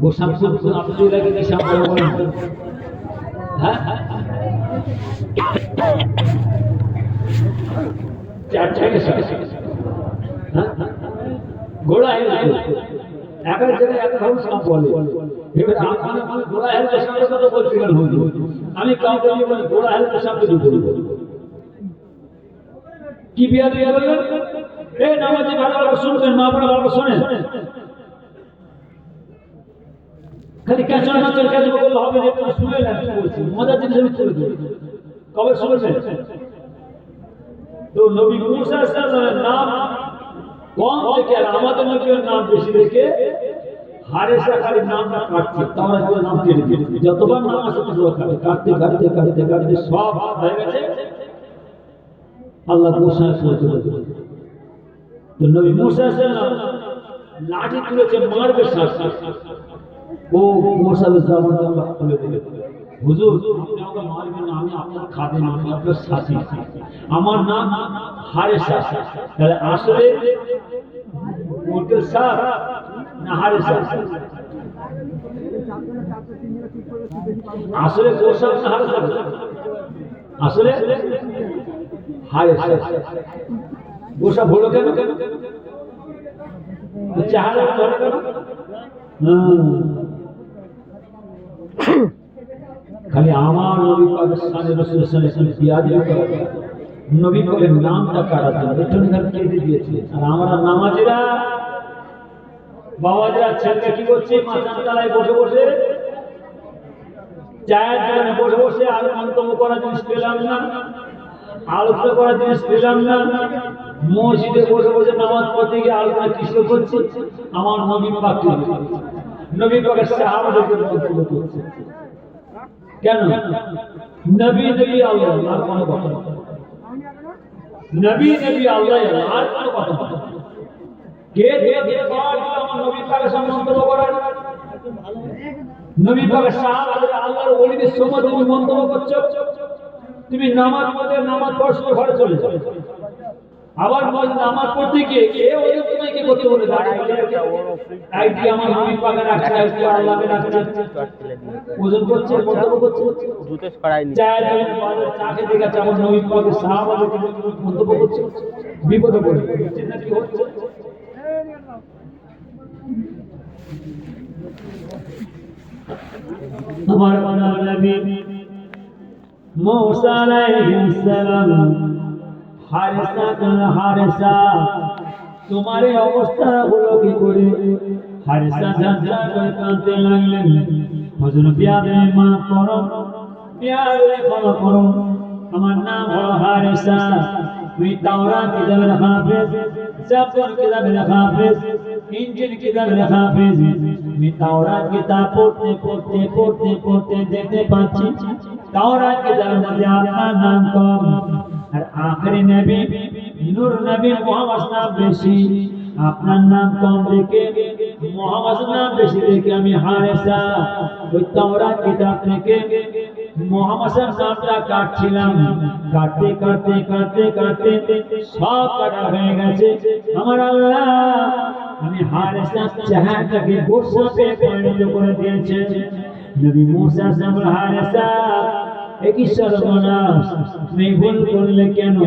গোসাপ আপনি লাগে দেশে আমরা বলেন। হ্যাঁ, ঘোড়া হেলতে একা জায়গায় এক ধরুন সাপ বলে। এবার আপনার ঘোড়া হেলতে সাপের কথা বলছিলেন হুজুর, আমি কাউকে ঘোড়া হেলতে সাপকে দুটো কি বিয়া দিয়ে বললেন? এই নামাজি ভালো ভালো শুনবেন, মা আপনারা ভালো শোনেন। খালি ক্যাচর নাচর কাজ করলে হবে না, একটু শুনে না কি বলছি, মজার জিনিস আমি তুলে দেব। কবে শুনবেন? তো নবী মুসা সাল্লাল্লাহু নাম কম থেকে আর আমাদের নবীর নাম বেশি রেখে হারেসা খালি নামটা কাটছে, তাওরাত করে নাম কেটে দিয়েছে। যতবার নাম আসে ততবার কাটতে কাটতে কাটতে কাটতে সব হয়ে গেছে। আল্লাহ গোসায় করে দিল। তো নবী মুসা সাল্লাল্লাহু লাঠি তুলেছে, মারবে সাপ, ও মুসার জামানকে আল্লাহ খুলে দিলেন। হুজুর আপনি আমাকে মারবেন না, আমি আপনার খাদেম, আমি আপনার সাথী, আমার নাম হারেসা। তাহলে আসলে মোটেল সাহ না হারেসা? আসলে গোসাপ না হারেসা? আসলে হারেসা। গোসাপ হলো কেন? চেহারা ধরে কেন? খালি আমার নবী পাকিস্তানের রাসূল সাল্লাল্লাহু আলাইহি ওয়াসাল্লাম বিয়াদি করে নবী বলে নামটা কাটার জন্য পেছনে কেটে দিয়েছে। আর আমরা নামাজিরা বাবাজিরা ছেলে কি করছে? মাচান তলায় বসে বসে চায়ের দোকানে বসে বসে আর মন্তব্য করার জিনিস পেলাম না, আলোচনা করার জিনিস পেলাম না। মসজিদে বসে বসে নামাজ পড়তে গিয়ে আলোচনা কিসে করছে? আমার নবী পাক, নবী পাকের সাহাবাদেরকে মন্তব্য করছে। কেন? নবী নবী আল্লাহ, আর কোনো কথা না। নবী নবী আল্লাহ, আর কোনো কথা না। কে আমার নবী পাকের সামনে মন্তব্য করার? নবী পাকের সাহাবাদের আল্লাহর ওলিদের সময় তুমি মন্তব্য করছো। তুমি নামাজ পড়তে নামাজ পড়ার ঘরে চলে যাও, আবার নামাজ পড়তে গিয়ে কে ওদের তোমাকে করতে বলে আইটি আমার নবী পাকের রাখছে, আইটি আল্লাহকে রাখছে, ওজন করছে, মন্তব্য করছে, জুতে ছড়ায়নি, চায়ের দোকানে চা খেতে গেছে, আমার নবী পাকের সাহাবাদেরকে মন্তব্য করছে, বিপদে পড়ে চিন্তা কি হচ্ছে? আমার নবী মুসা আলাইহিস সালাম হারেসা, তোমার এই অবস্থা হলো কি করে? হারেসা ঝাঁঝা করে কাঁদতে লাগলেন, হুজুর বিয়াদে মাফ করো, বিয়াদে ক্ষমা করো, আমার নাম হলো হারেসা, তুই তাওরাত কিতাবের হাফেজ, জাবর কিতাবের হাফেজ, ইনজিল কিতাবের হাফেজ। আমি তাওরাত কিতাব পড়তে পড়তে পড়তে পড়তে দেখতে পাচ্ছি তাওরাত কিতাবের মধ্যে আপনার নাম কম, আর আখেরি নবী নূর নবী মুহাম্মদ নাম বেশি, আপনার নাম কম দেখে মুহাম্মদ নাম বেশি দেখে আমি হারেসা ওই তাওরাত কিতাব থেকে মুহাম্মদের নামটা কাটছিলাম, কাটতে কাটতে কাটতে কাটতে সব কাটা হয়ে গেছে। আমার আল্লাহ আমি হারেসা চেহারাটাকে গোসাপে পরিণত করে দিয়েছে। নবী মুসা সামনে হারেসা একই সর্বনাশ, তুমি ভুল করলে কেন,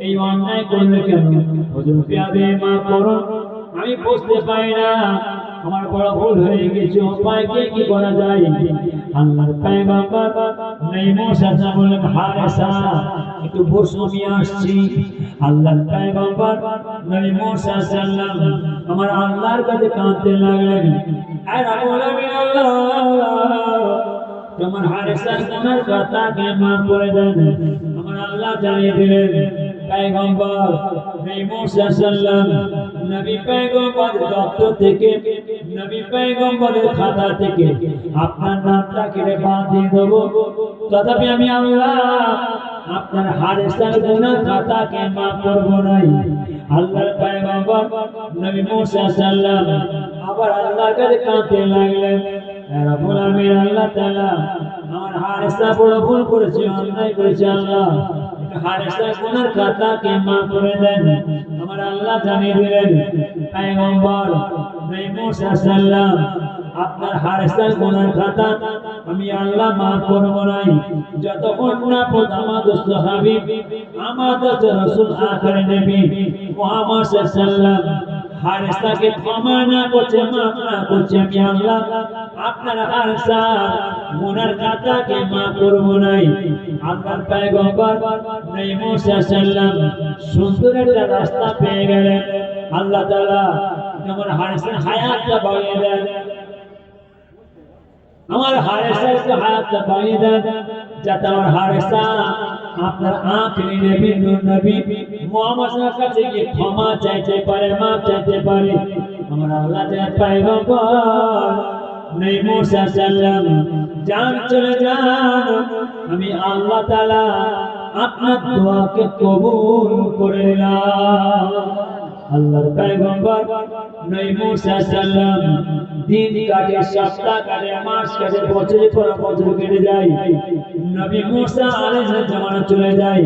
এই অন্যায় করলে কেন? হুজুর বিয়াদে মাফ করো, আমি বুঝতে পারি না, আমার বড় ভুল হয়ে গেছে, উপায় কি করা যায়? আল্লাহর পয়গম্বর নবী মুসা বললেন, হারেসা একটু বসো, আমি আসছি। আল্লাহর পয়গম্বর নবী মুসা সাল্লাল্লাহু আমার আল্লাহর কাছে কাঁদতে লাগলেন, আর বললেন আল্লাহ তোমার হারেসার গুনার কথাকে মাফ করে দেন। আমার আল্লাহ জানিয়ে দিলেন, পয়গম্বর নবী মুসা সাল্লাল্লাহু নবী পয়গম্বরের দপ্তর থেকে, নবী পয়গম্বরের খাতা থেকে আপনার নামটা কেটে বাদ দিয়ে দেবো, তথাপি আমি আল্লাহ আপনার হারেসার গুনার খাতাকে মাফ করব না। আল্লাহর পয়গম্বর নবী মুসা সাল্লাল্লাহু আবার আল্লাহর কাছে কাঁদতে লাগলেন, রব্বুল আলামিন আল্লাহ তাআলা আমার হারেসা বড় ভুল করেছে, অন্যায় করেছে, আল্লাহ হারেসার গুনার খাতাকে মাফ করে দেন। আমার আল্লাহ জানিয়ে দিলেন, পয়গম্বর নবী মুসা সাল্লাল্লাহু আপনার হারেসার গুনার খাতা আমি আল্লাহ মাফ করব না যতক্ষণ না আমাদের সাহাবী আমাদের রাসূল আখির নবী মুহাম্মদ সাল্লাল্লাহু হারেসাকে ক্ষমা না করছে, মাফ না করছে, আমি আল্লাহ আপনার হারেসার গুনার খাতাকে মাফ করব না। আল্লাহর পয়গম্বর নবী মুসা সাল্লাল্লাহু সুন্দর একটা রাস্তা পেয়ে গেলেন। আল্লাহ তাআলা যেমন হারেসার হায়াতটা বাড়িয়ে দেন, আমার হারেসার হায়াতটা বাড়িয়ে দেন, যাতে আমার হারেসা আপনার আখিরি নবী নূর নবী মুহাম্মদের কাছে গিয়ে ক্ষমা চাইতে পারে, মাফ চাইতে পারে। আমার আল্লাহ তাআলা পয়গম্বর নবী মুসা সাল্লাল্লাহু যান চলে যান, আমি আল্লাহ তাআলা আপনার দোয়াকে কবুল করে নিলাম। আল্লাহর পয়গম্বর নবী মুসা সাল্লাম দিন কাটে, সপ্তাহ কাটে, মাস কাটে, বছরের পর বছর কেটে যায়। নবী মুসা আলাইহিস জামানা চলে যায়।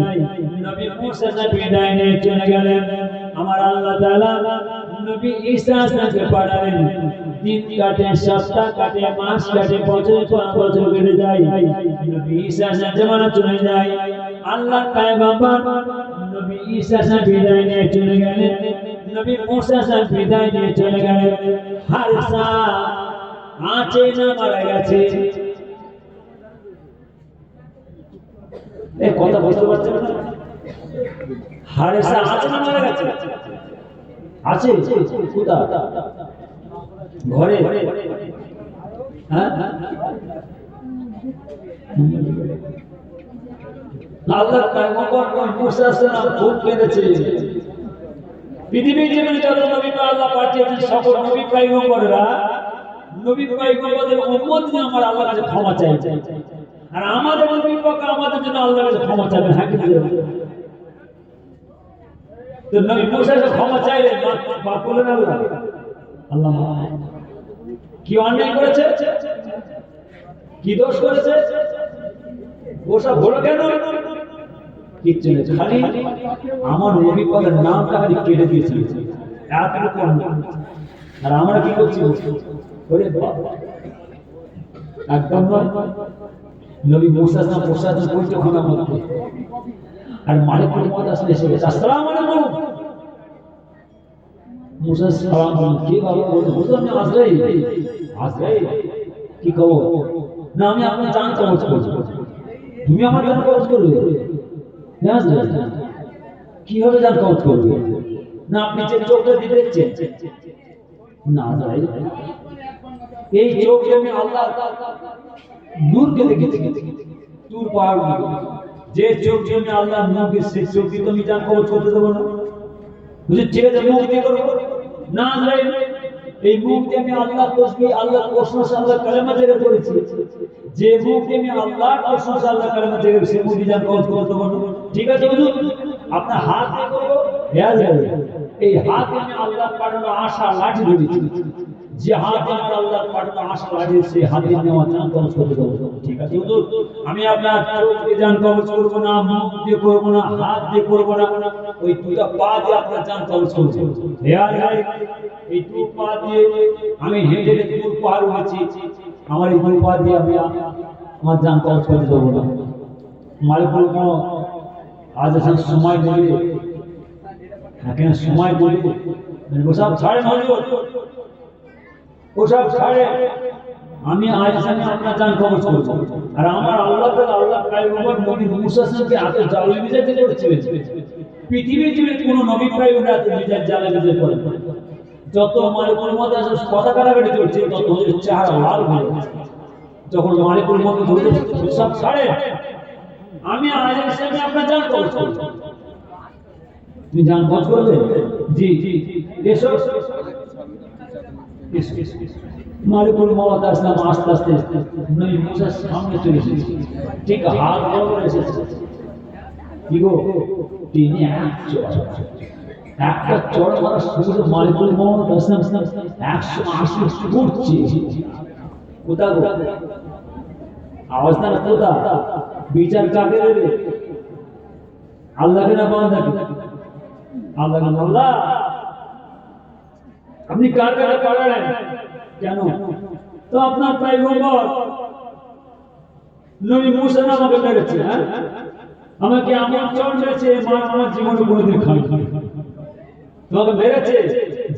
নবী মুসা বিদায় নিয়ে চলে গেলেন। আমার আল্লাহ তাআলা নবী ঈসা আলাইহিসসালামকে পাঠালেন। দিন কাটে, সপ্তাহ কাটে, মাস কাটে, বছরের পর বছর কেটে যায়। নবী ঈসা আলাইহিস জামানা চলে যায়। আল্লাহর পয়গম্বর নবী ঈসা বিদায় নিয়ে চলে গেলেন। নবী মুসা বিদায় নিয়ে চলে গেলেন। হারসা আছে না মারা গেছে? এই কথা বুঝতে পারছেন না? হারসা আছে না মারা গেছে? আছে। কোথা? ঘরে? হ্যাঁ, আল্লাহর পয়গম্বর মুসা আলাইহিস খুব কেঁদেছে। পৃথিবীর জীবনে যত নবী আল্লাহ পাঠিয়েছেন সকল নবী পয়গম্বররা নবী পয়গম্বরদের উম্মত নিয়ে আমার আল্লাহর কাছে ক্ষমা চাইছে। আর আমাদের নবী পাক আমাদের জন্য আল্লাহর কাছে ক্ষমা চাইবেন। হ্যাঁ কি তো নবী মুসা ক্ষমা চাইলেন, মাফ করলেন আল্লাহ। আল্লাহ কি অন্যায় করেছে, কি দোষ করেছে, ওসব হলো কেন? কিচ্ছু নেই, খালি আমার নবী পাকের নামটা খালি কেটে দিয়েছিল। এতটুকু। আর আমরা কি করছি? ওরে বাবা, একদম নবী মুসা প্রসাদ করতে ওখানের মধ্যে। আর মালিকুল মত আসলে এসে গেছে। আসসালামু আলাইকুম। মুসা সালাম বললেন, কি বাবা বলতে হুজুর আমি আজরাইল। আজরাইল কি খবর? না আমি আপনার জান কবজ করব। তুমি আমার জান কবজ করবে? কিভাবে জান কবজ করবে? না আপনি যে চোখটা দিয়ে দেখছেন না, এই চোখে আমি আল্লাহ নূরকে দেখেছি। নূর পাহাড়, যে চোখ দিয়ে আমি আল্লাহ নূরকে, সেই চোখ দিয়ে আমি জান কবজ করতে দেবো না। বুঝলি? ঠিক আছে, মুখ দিয়ে করবো না। এই মুখ দিয়ে আমি আল্লাহ তসবিহ, আল্লাহর প্রশংসা, আল্লাহর কালেমা জেগে করেছি। যে মুখ দিয়ে আমি আল্লাহর প্রশংসা, আল্লাহর কালেমা জেগে, সেই মুখ দিয়ে জান কবজ করতে দেবো না। ঠিক আছে হুজুর, আপনার হাত দিয়ে করবো। এই হাত আমি আল্লাহর পাঠানো আশা লাঠি ধরেছি। যে হাত আমার আল্লাহর পাঠানো আশা লাঠি, সেই হাতে আমি আমার জান কবজ করতে দেবো। ঠিক আছে হুজুর, আমি আপনার চোখ দিয়ে জান কবজ করবো না, মুখ দিয়ে করবো না, হাত দিয়ে করবো না, ওই দুটা পা দিয়ে আপনার জান কবজ করবো। এই দু পা দিয়ে আমি হেঁটে হেঁটে দূর পাহাড় হয়েছি। আমার এই দুই পা দিয়ে আমি আমার জান কবজ করতে দেবো না। মালিকুল মত আজ এখন সময় দেবে, এখানে সময় দেবে, ওসব ছাড়ে না হুজুর, ওসব ছাড়ে। আমি আজ এখানে আপনার জান কবজ করবো। আর আমার আল্লাহ তাআলা, আল্লাহ পয়গম্বর নবী মুসা সাল্লামকে এত জালে মিজাজে করেছিলেন, পৃথিবীর জুড়ে কোনো নবী পয়গম্বর এত মিজাজ জালে মিজাজ করে। যত মালিকুল মত কথা কাটাকাটি চলছে, তত হুজুরের চেহারা লাল হয়ে যাচ্ছে। যখন মালিকুল মত ধরে সব ছাড়ে, আমি আজ এখানে আপনার জান কবজ করবো। তুমি জান কবজ করবে? জি জি, এসো। মালিকুল মত আসলাম আস্তে আস্তে নবী মুসার সামনে চলে এসেছে। ঠিক হাত বড় করে এসেছে। কি গো, তিনি একটা চড় মারা শুরু। মালিকুল মত আসলাম 180 ছুটছে। কোথা গো? আওয়াজ না কোথা? বিচার কাকে দেবে? আল্লাহকে না বান্দাকে? আল্লাহকে। আল্লাহ আপনি কার কাছে পাঠালেন কেন? তো আপনার পয়গম্বর নবী মুসা আমাকে মেরেছে। হ্যাঁ, আমাকে আমার চর মেরেছে, আমার জীবনে কোনোদিন খাই। তোমাকে মেরেছে?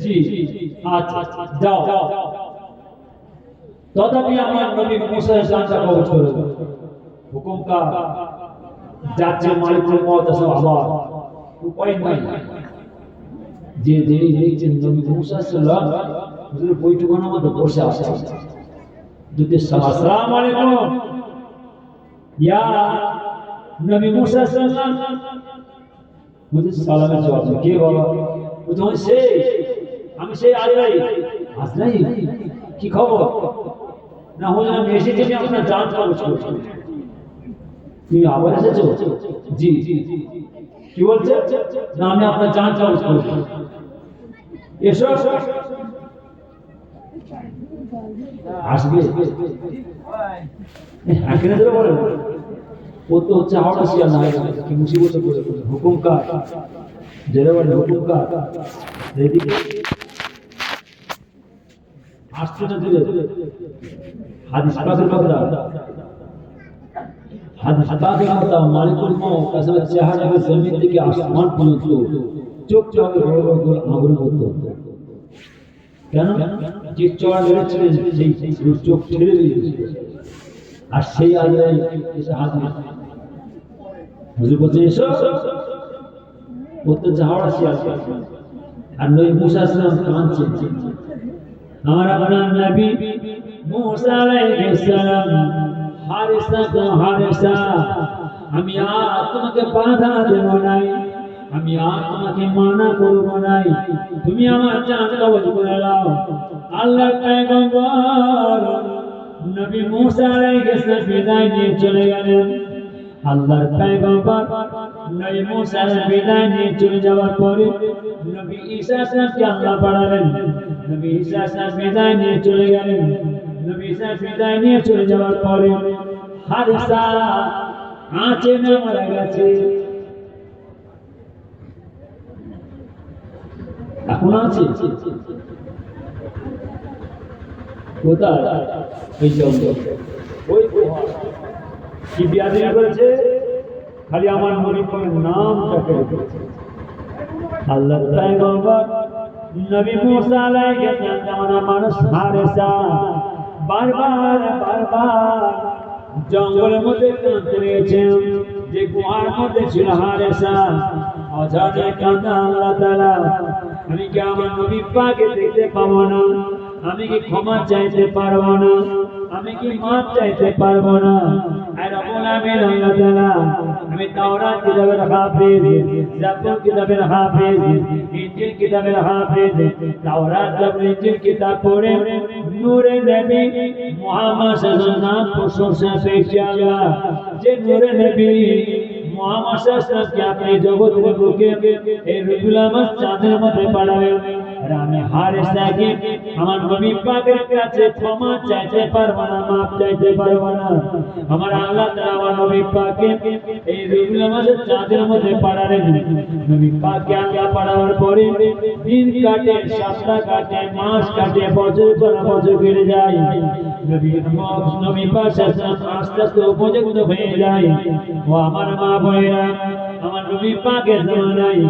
জি। আচ্ছা যাও। তথাপি আমার নবী মুসার জানটা কবজ করে দাও। হুকুম কার? যাচ্ছে মালিকুল মত আবার। উপায় নাই। যে যিনি দেখছেন নবী মুসা সাল্লাল্লাহু হুজুর বৈঠকখানার মধ্যে বসে আছে। যদি আসসালামু আলাইকুম ইয়া নবী মুসা সাল্লাল্লাহু হুজুর সালামের জবাব দেন। কে বাবা? ও তো আমি সেই আজরাইল। আজরাইল কি খবর? না হুজুর আমি এসেছি, আমি আপনার জান কবজ করছি। তুমি আবার এসেছো? জি। কি বলছে? না আমি আপনার জান কবজ করছি। এসো আসবে এখানে ধরে বলে ও তো হচ্ছে হাওড়া শিয়া না কি মুসিবত করে হুকুম কার জেরে বলে হুকুম কার রেডি আসছে না ধীরে হাদিস পাকের কথা হাদিস পাকের কথা মালিকুল মউত আসলে চেহারা থেকে জমিন থেকে আসমান পর্যন্ত চোখ চোখে বড় বড় করে আগুন করতে হতো কেন যে চড়া বেড়েছিলেন সেই চোখ ছেড়ে দিয়েছিল আর সেই আল্লাহ এসে হাজির হুজুর বলছে এসো ও তো ঝাড়া শিয়া আর নবী মুসা সালাম কাঁদছে আমার আপনার নবী মুসা আলাইহিস সালাম হারিসা আমি আর তোমাকে বাধা দেব নাই আমি আর তোমাকে মানা করব নাই তুমি আমার জান কবজ করে নাও আল্লাহর পয়গম্বর নবী মুসা আলাইহিস সালাম বিদায় নিয়ে চলে গেলেন আল্লাহর পয়গম্বর নবী মুসা বিদায় নিয়ে চলে যাওয়ার পরে নবী ঈসা সাহেবকে আল্লাহ পাঠালেন নবী ঈসা সাহেব বিদায় নিয়ে চলে গেলেন নবী ঈসা বিদায় নিয়ে চলে যাওয়ার পরে হারিসা আঁচে না মারা গেছে এখন আছে কোথায় এই জঙ্গল ওই গুহা কি বিয়াদি করেছে খালি আমার নবীর নামটাকে রেখেছে আল্লাহর পয়গম্বর নবী মুসা আলাইহিস সালাম জামানা মানুষ হারিসা বারবার জঙ্গলের মধ্যে কাঁদতে রয়েছেন যে গুহার মধ্যে ছিল হারিসা অজানে কাঁদা আল্লাহ তাআলা আমি কি আমার নবী পাকে দেখতে পাবো না আমি কি ক্ষমা চাইতে পারবো না আমি কি মাফ চাইতে পারবো না আর রব্বুল আমিন আল্লাহ তাআলা আমি তাওরাত কিতাবের হাফেজ জাবুর কিতাবের হাফেজ ইনজিল কিতাবের হাফেজ তাওরাত জাবুর ইনজিল কিতাব পড়ে নূরে নবী মুহাম্মদ সাল্লাল্লাহু আলাইহি ওয়াসাল্লাম নাম প্রশংসা পেয়েছে আল্লাহ যে নূরে নবী মুহাম্মদ সাল্লাল্লাহু আলাইহি ওয়াসাল্লাম আপনি জগতের বুকে এই রবিউল আওয়াল চাঁদের মধ্যে পাঠাবেন আর আমি হারিসাকে আমার নবী পাকের কাছে ক্ষমা চাইতে পারবো না মাফ চাইতে পারবো না আমার আল্লাহ তাআলা আমার নবী পাককে এই রবিউল আওয়াল চাঁদের মধ্যে পাঠালেন নবী পাককে আল্লাহ পাঠানোর পরে দিন কাটে সপ্তাহ কাটে মাস কাটে বছর পর বছর কেটে যায় নবী পাক আস্তে আস্তে উপযুক্ত হয়ে যায় ও আমার মা বোনেরা আমার নবী পাকের জামানায়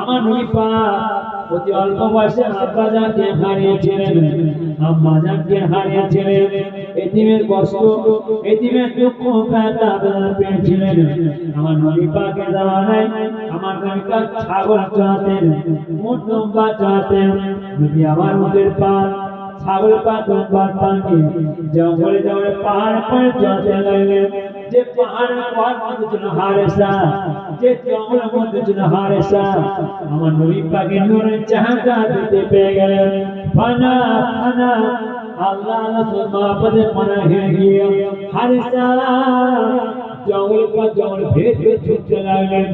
আমার নবী পাক অতি অল্প বয়সে আব্বা জানকে হারিয়েছিলেন আম্মা জানকে হারিয়েছিলেন এতিমের কষ্ট এতিমের দুঃখ ব্যথা পেয়েছিলেন আমার নবী পাকের জামানায় আমার নবী পাক ছাগল চড়াতেন উট দুম্বা চড়াতেন নবী আমার উটের পাল ছাগল পা দুম্বার পালকে জঙ্গলে জঙ্গলে পাহাড় পাড়ে চড়াতে লাগলেন যে পাহাড়ের পর মধ্যে ছিল হারিসা যে জঙ্গলের মধ্যে ছিল হারিসা আমার নবী পাকের নূরের চাহতা দিতে পেয়ে গেলেন ফানা ফানা আল্লাহ আল্লাহ মাহফুজে মনে হয়ে গিয়ে হারিসা জঙ্গল পর জঙ্গল ভেদ করে ছুটতে লাগলেন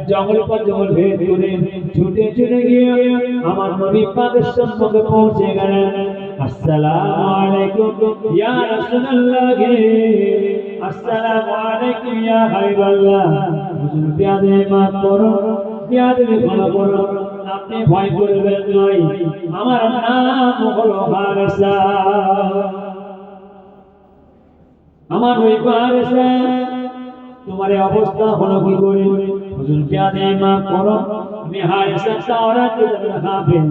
জঙ্গল পর জঙ্গল ভেদ করে ছুটে ছুটে গিয়ে আমার নবী পাকের সম্মুখে পৌঁছে গেলেন আসসালামু আলাইকুম ইয়া রাসূলুল্লাহ আসসালামু আলাইকুম ইয়া হাবিবাল্লাহ হুজুর পিয়াদে মাফ করো পিয়াদে ক্ষমা করো আপনি ভয় করবেন নয় আমার নাম হলো হারিসা আমার ওই হারিসা তোমার অবস্থা হলো কি করে হুজুর পিয়াদে মাফ করো আমি হারিসা তাওরাত কিতাবের হাফেজ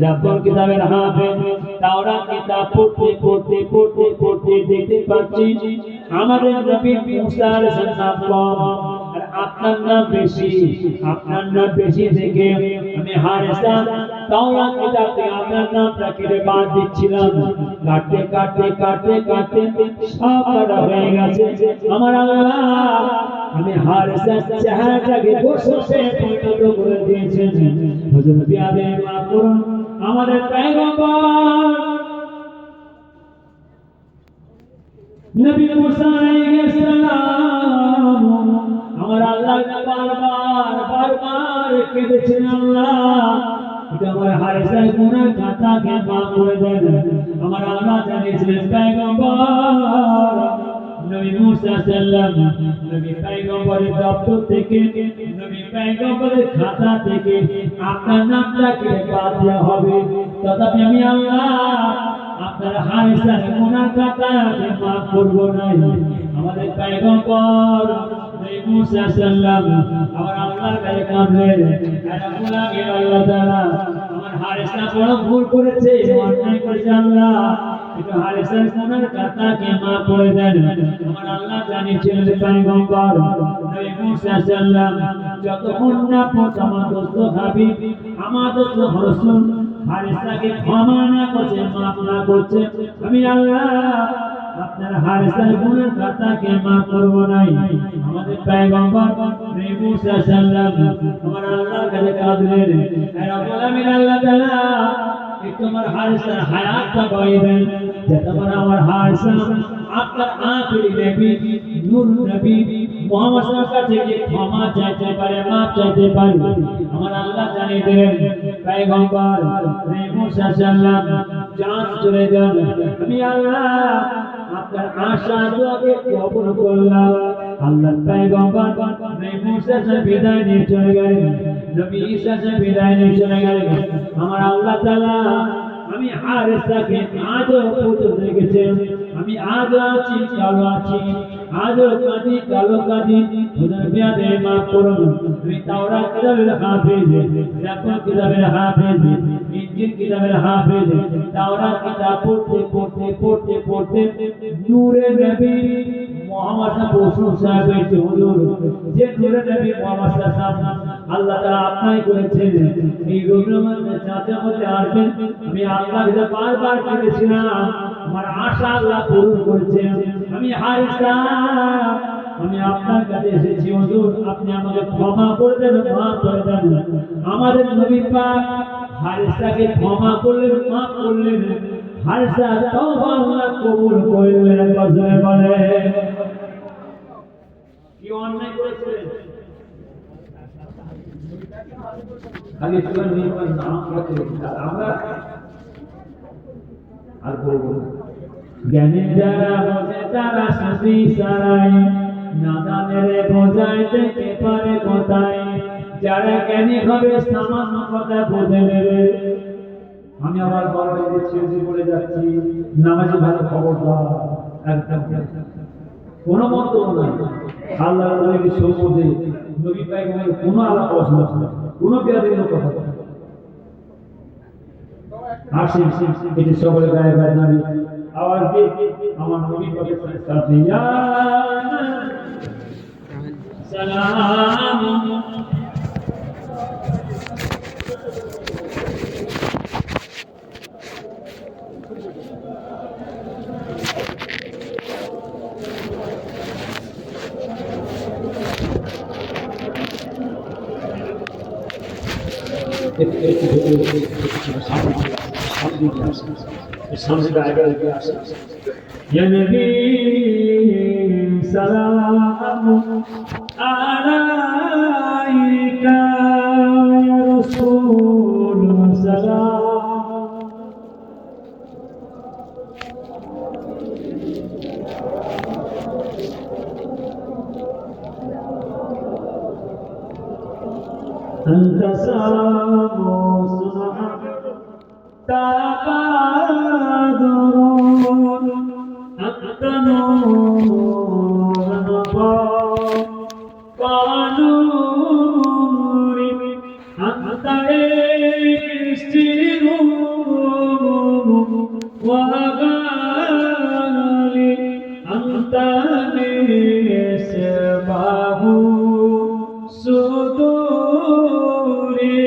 জাবুর কিতাবের হাফেজ তাওরাত কিতাব পড়তে দেখতে পাচ্ছি আমাদের নবী মুসা আলাইহিস সালাম কম আর আপনার নাম বেশি থেকে আমি হারিসা তাওরাত কিতাব থেকে আপনার নামটা কেটে বাদ দিচ্ছিলাম কাটতে সব কাটা হয়ে গেছে আমার আল্লাহ আমি হারিসা চেহারাটাকে বসে পরিণত করে দিয়েছেন হুজুর পিয়াদে মাফ করুন আমাদের পয়গম্বর নবী মুসা আলাইহিস সালাম আমার আল্লাহ বারবার কেঁদেছেন আল্লাহ এটা আমার হারিসার গুনার খাতাকে মাফ করে দেন। আমার আল্লাহ জানিয়েছিলেন পয়গম্বর নবী মুসা সাল্লাম নবী পয়গম্বরের দপ্তর থেকে নবী পয়গম্বরের খাতা থেকে আপনার নামটাকে বাদ দেওয়া হবে, তথাপি আমি আল্লাহ আপনার হারিসার গুনার খাতাকে মাফ করব না। আমাদের পয়গম্বর নবী মুসা সাল্লাম আমার আল্লাহর কাছে কাঁদলেন, হে রব্বুল আলামিন, আল্লাহ তাআলা আমার হারিসা বড় ভুল করেছে, অন্যায় করেছে, আল্লাহ একটু হারিসার গুনার খাতাকে মাফ করে দেন। আমার আল্লাহ জানিয়েছিলেন পয়গম্বর নবী মুসা সাল্লাম যতক্ষণ না আমার দোস্ত হাবিব আমার দোস্ত রাসূল হারিসাকে ক্ষমা না করছে, মাফ না করছে, আমি আল্লাহ আপনার হারিসার গুনার খাতাকে মাফ করব না। আমাদের পয়গম্বর নবী মুসা সাল্লাম আমার আল্লাহর কাছে কাঁদলেন, হে রব্বুল আলামিন, আল্লাহ তাআলা একটু আমার হারিসার হায়াতটা বাড়িয়ে দেন, যাতে আমার হারিসা আপনার আখেরি নবী নূর নবী মুহাম্মদ সাল্লাল্লাহু আলাইহি ওয়াসাল্লামের কাছে ক্ষমা চাইতে পারে, মাফ চাইতে পারে। আমার আল্লাহ জানিয়ে দিলেন পয়গম্বর নবী মুসা সাল্লাম জান চলে যান, আমি আল্লাহ আপনার আশা দোয়াকে কবুল করলাম। আল্লাহর পয়গম্বর নবী মুসা বিদায় নিয়ে চলে গেলেন, নবী ঈসা বিদায় নিয়ে চলে গেলেন। আমার আল্লাহ তাআলা আমি হারিসাকে আজও পর্যন্ত রেখেছেন, আমি আজও আছি, কালো আছি, আজও কাঁদি, কালো কাঁদি, হুজুর বিয়াদে মাফ করুন। আমি তাওরাত কিতাবের হাফেজ, জাবুর কিতাবের হাফেজ, ইনজিল কিতাবের হাফেজ, তাওরাত কিতাব পড়তে পড়তে পড়তে পড়তে নূরে নবী মুহাম্মদ প্রশংসা পেয়েছে। হুজুর যে নূরে নবী মুহাম্মদ সাল্লাল্লাহু আল্লাহ তাআলা আপনাই করেছেন, এই রবিউল চাঁদের মধ্যে আসবেন, আমি আল্লাহর কাছে বারবার কেঁদেছিলাম, আমার আশা আল্লাহ পূরণ করেছেন। আমি হারিসা আমি আপনার কাছে এসেছি, হুজুর আপনি আমাকে ক্ষমা করে দেন, মাফ করে দেন। আমাদের নবী পাক হারিসাকে ক্ষমা করলেন, মাফ করলেন, হারিসা তওবা আল্লাহ কবুল করলেন। গজলে বলে কি অন্যায় করেছিলেন, খালি তোমার নির্মাণ নাম রাখে আমরা আর বলবো জ্ঞানী যারা বোঝে তারা শান্তি সারাই, নাদানেরে বোঝাইতে কে পারে কোথায়, যারা জ্ঞানী হবে সামান্য কথা বুঝে নেবে। আমি আবার বড় ছেড়ে পড়ে যাচ্ছি, নামাজি ভালো খবরদার, একদম কোনো মন্তব্য নাই। আল্লাহ নবী সম্বন্ধে নবী পয়গম্বরের কোনো আলাপ আলোচনা না, কোনো বেয়াদবির কথা না। আসেন এটি সকলে গায়ে গায়ে নারী আওয়াজ দিয়ে আমার নবী পাকের সাথে ইয়া সালাম। يا نبي سلام عليك يا رسول سلام أنت سلام صنعك تبادر أنت نور نور أنت إكسير وغالي أنت مصباح صدوري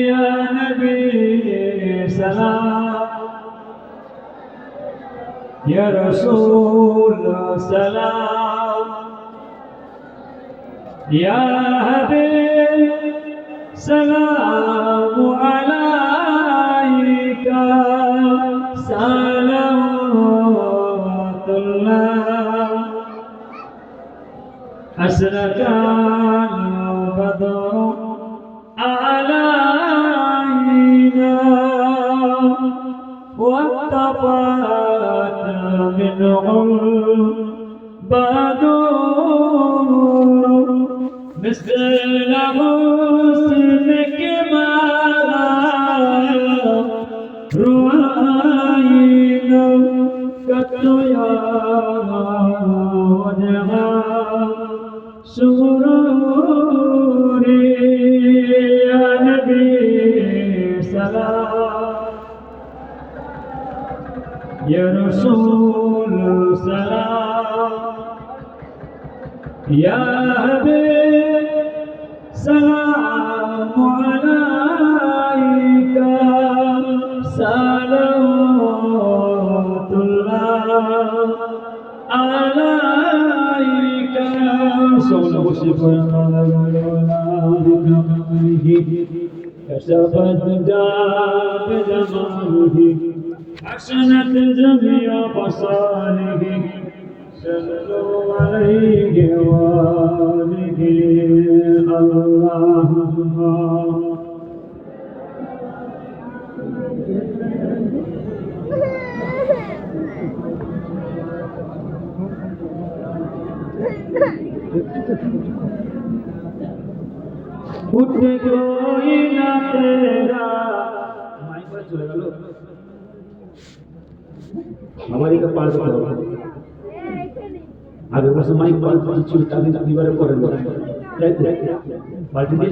يا نبي سلام يا رسول سلام يا حبيب سلام عليك صلوات الله أشرق البدر عليك رأينا قد يا وجه سروري يا نبي سلام يا رسول سلام يا حبيب سلام عليك صلوات الله عليك صلى كشفت جاب جماله حسنت جميع خصاله صلوا عليه وآله اللهم उठ कोई ना तेरा माइक पर चले गलो हमारी का पाल को आगे बस माइक पाल पर चुलता भी दीवार पर लो पाल्टी दे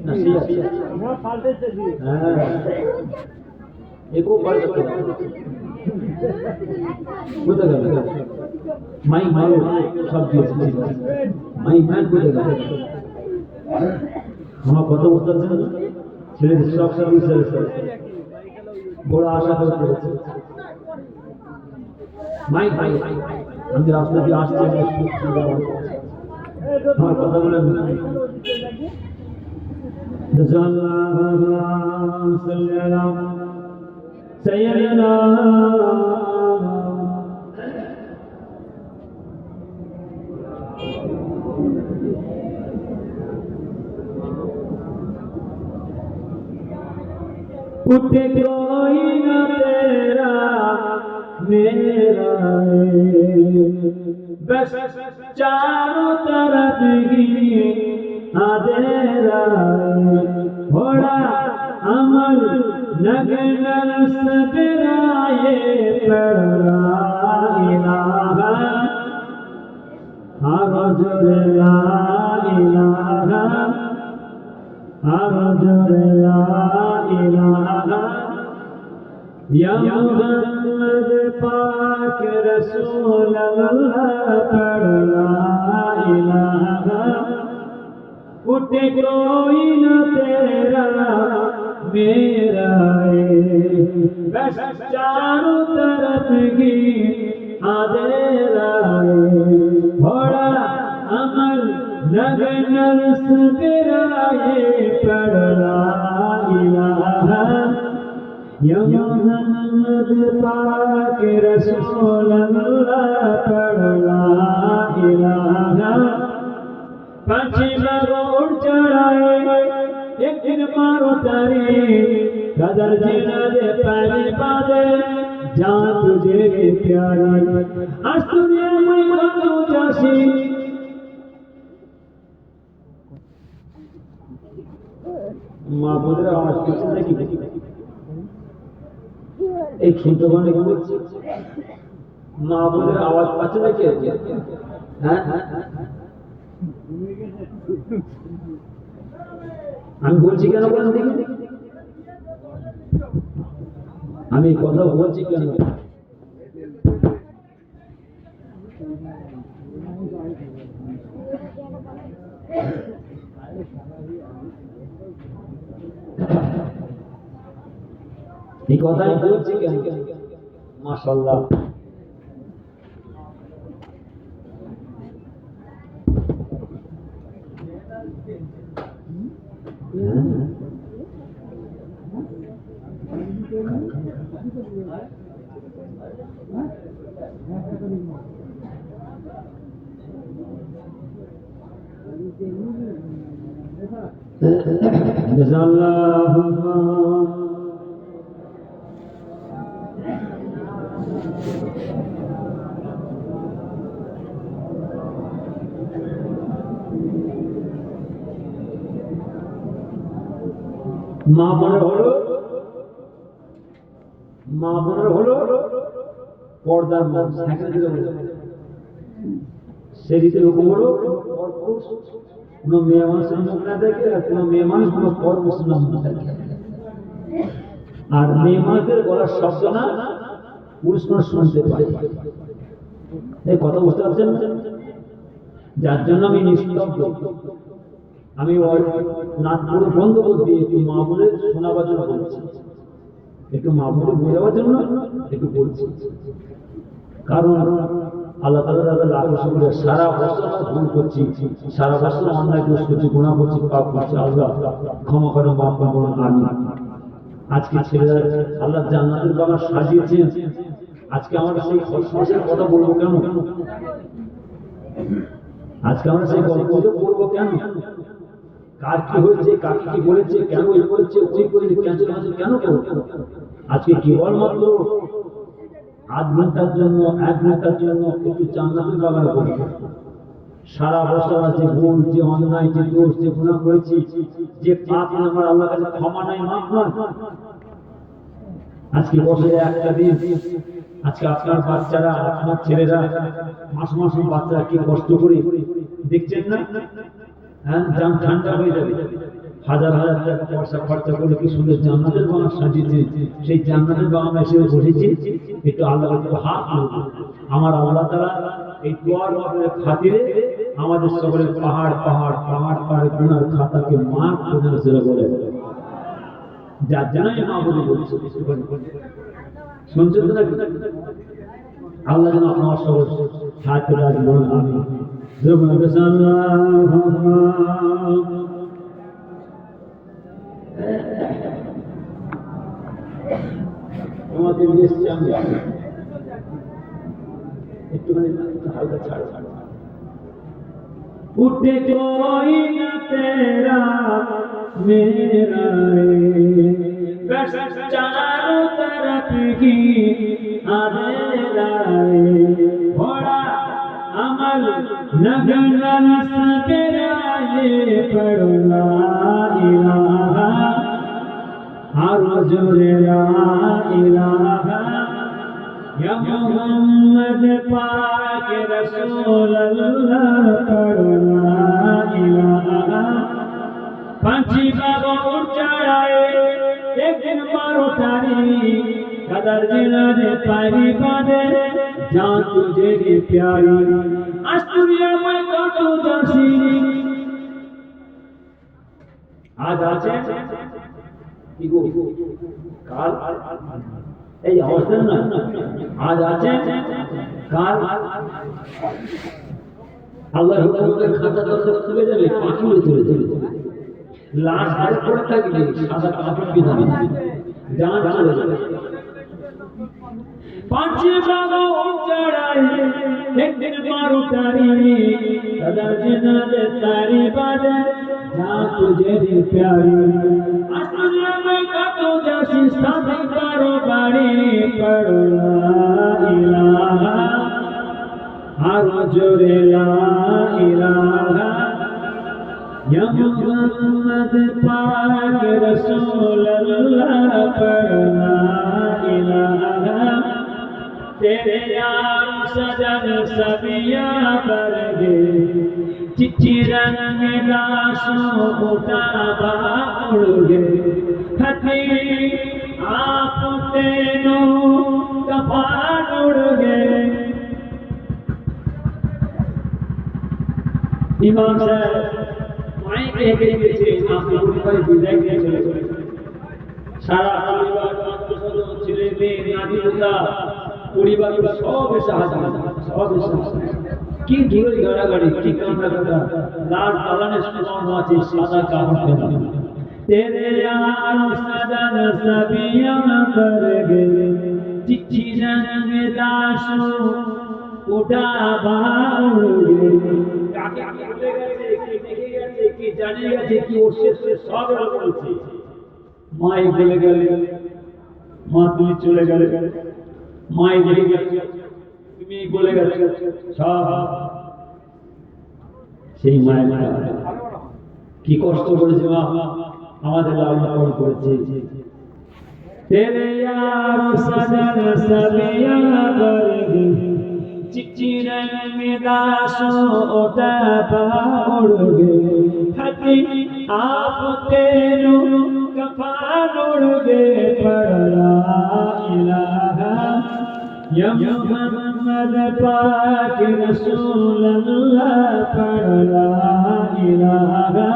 नसीहत ना पाल्टे से जी हां एको पाल को बुझा गया माइक मारो सब चीज माइक मान बुझा गया আমার কত উত্তর ছেলের সব সার্ভিস বড় আশা করে করেছে মাইক ভাই আমি রাস্তা দিয়ে আসছি আমার কথা বলে سيدنا उठे कोई न तेरा मेरा बस चारों तरफ ही अंधेरा थोड़ा अमल नगनल सदराए पड़ा इलाहा हरज ला इलाहा हरज ला इलाहा या मुहम्मद पाक रसूल अल्लाह पढ़ ला इलाहा उठे कोई न तेरा मेरा बस चारों तरफ ही अंधेरा थोड़ा अमल नगनल सदराए पढ़ ला इलाहा या मुहम्मद पाक रसूल अल्लाह पढ़ ला इलाहा पांची मरोड़ चढ़ाए एक दिन मारो तारी कदर जीना दे पानी बादे जान तुझे भी प्यारी आज दुनिया में कदू जासी মাহবুবের আওয়াজ পেছন দেখি এই শুনতে কি বলছি মাহবুবের আওয়াজ পাচ্ছে নাকি হ্যাঁ আমি বলছি কেন বলেন দেখি আমি কথা বলছি কেন এই কথাই বলছি কেন মাশাআল্লাহ Jazallahu মা মনে হলো মা বোনের হলো পর্দার নাম, সেদিকে হুকুম হলো কোন মেয়ে মানুষের মুখ না দেখে, আর কোন মেয়ে মানুষ কোন পর মুসলমান না দেখে। আর মেয়ে মানুষের গলার শব্দ না পুরুষ মানুষ শুনতে পায়। এই কথা বুঝতে পারছেন? যার জন্য আমি নিস্তব্ধ, আমি নাচ বন্ধ করে দিয়ে একটু মা বলে শোনাবার জন্য বলছি, একটু মা বলে বোঝাবার জন্য একটু বলছি। কারণ আল্লাহ তাআলা লাখো শুকরিয়া, সারা বছর ভুল করছি, সারা বছর অন্যায় দোষ করছি, গুনাহ করছি, পাপ করছি, আল্লাহ ক্ষমা করে মাফ করুন। আমি আজকে ছেলেরা আল্লাহ জান্নাতের বাগান সাজিয়েছেন, আজকে আমরা সেই সংসারের কথা বলবো কেন? আজকে আমরা সেই গল্পগুলো বলবো কেন? কার কি হয়েছে, কাকে কি বলেছে, কেন এই করেছে, ওই করেছে, কেন করবো? আজকে কেবলমাত্র আধ ঘন্টার জন্য, 1 ঘন্টার জন্য একটু জান্নাতের বাগানে বলবো। সারা বছর যে ভুল, যে অন্যায়, যে দোষ, যে গুনাহ করেছি, যে পাপ আমার আল্লাহর কাছে ক্ষমা নাই, মাফ নয়, আজকে বছরে একটা দিন, আজকে আপনার বাচ্চারা, আপনার ছেলেরা, মাসুম বাচ্চারা কি কষ্ট করে দেখছেন না? হ্যাঁ, জান ঠান্ডা হয়ে যাবে। হাজার হাজার টাকা পয়সা খরচা করে কি সুন্দর জান্নাতের বাগান সাজিয়েছে, সেই জান্নাতের বাগানে এসে বসেছি, একটু আল্লাহর কাছে হাত তুলবো। আমার আল্লাহ তাআলা এই দোয়ার খাতিরে আমাদের সকলের পাহাড় পাহাড় পাহাড় পাহাড় গুনার খাতাকে মাফ করে দিতে বলে, যার জানাই মা বলে বলছে। শুনছেন না? আল্লাহ যেন আমার সকল হাতে রাখবেন। আমি তোমাকে এসছি আমি, একটুখানি হালকা ছাড়। उठे कोई न तेरा मेरा बस चारों तरफ की अंधेरा बड़ा अमल नगन सवेरा ये पढ़ना इलाहा हर जोरे ला इलाहा या मोहम्मद पाक रसूल अल्लाह पढ़ना इलाहा। पांची बाबा उठ चढ़ाए एक दिन मारो तारी कदर जिलाने पारी बादे जान तुझे की प्यारी अस्तुरिया मैं काटू जासी आज आचे इगो काल এই অবস্থান না, আজ আছে কাল আল্লাহর হুকুমে খাতা দরজা খুলে যাবে, পাখি উড়ে চলে যাবে, লাশ আর পড়ে থাকবে, সাদা কাপড় বিধাবে, জান চলে যাবে। পাঁচে বাবা চড়াই একদিন মারো তারি कदर जिनाले तारी बादे जहाँ तुझे दी प्यारी आसमां में काटो जैसी साथी पारो बाड़ी पढ़ो ला इलाहा हर जोरे ला इलाहा या मोहम्मद पाक रसूल अल्लाह पढ़ो ला इलाहा। तेरे यार सजन सबिया पर गए चिट्ठी रंग दासों उठा बाउड़ गए हथी आप तेनों कपाल उड़ गए। इमाम साहब माइक लेके पीछे आपके ऊपर विदाई के चले गए। सारा परिवार आत्मसदन ছেলে মেয়ে নাতি পোতা পরিবার সব এসে হাজির, সব এসে কি দূরে গাড়াগাড়ি, কি কান্নাকাটা, লাল পালানে শোনানো আছে সাদা কাপড় ফেলা। तेरे यार सजन सबिया कर गए चिट्ठी रंग दासों उठा बाउड़ गए। কাকে ভুলে গেছে, কি দেখে গেছে, কি জানে গেছে, কি ওর শেষে সব বলছে। মাই বলে গেলে, মা তুমি চলে গেলে, মাই বলে গেলে, তুমি বলে গেলে, সব সেই মায়ের কি কষ্ট করেছে মা আমাদের লালন পালন করেছে। तेरे यार सजन सबिया बरगे चिचिरन में दासो ओटा पाओगे हती आप तेरो कफान उड़गे पड़ला इलाहा या मोहम्मद पाक रसूल अल्लाह पड़ला इलाहा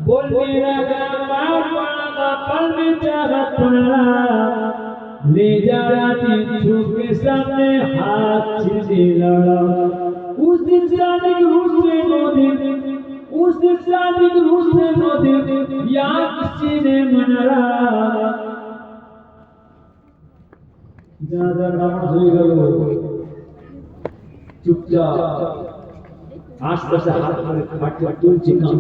बोल मेरा गामा पल में चाहत पड़ा ले जा तीनों के सामने हाथ सीधे लड़ा उस दिन शादी के हुस्न नो दे उस दिन शादी के हुस्न नो दे या किसी ने मना ज्यादा नाम धोई गलो चुपचाप आस्ते से हाथ में खाट टूल चिकाम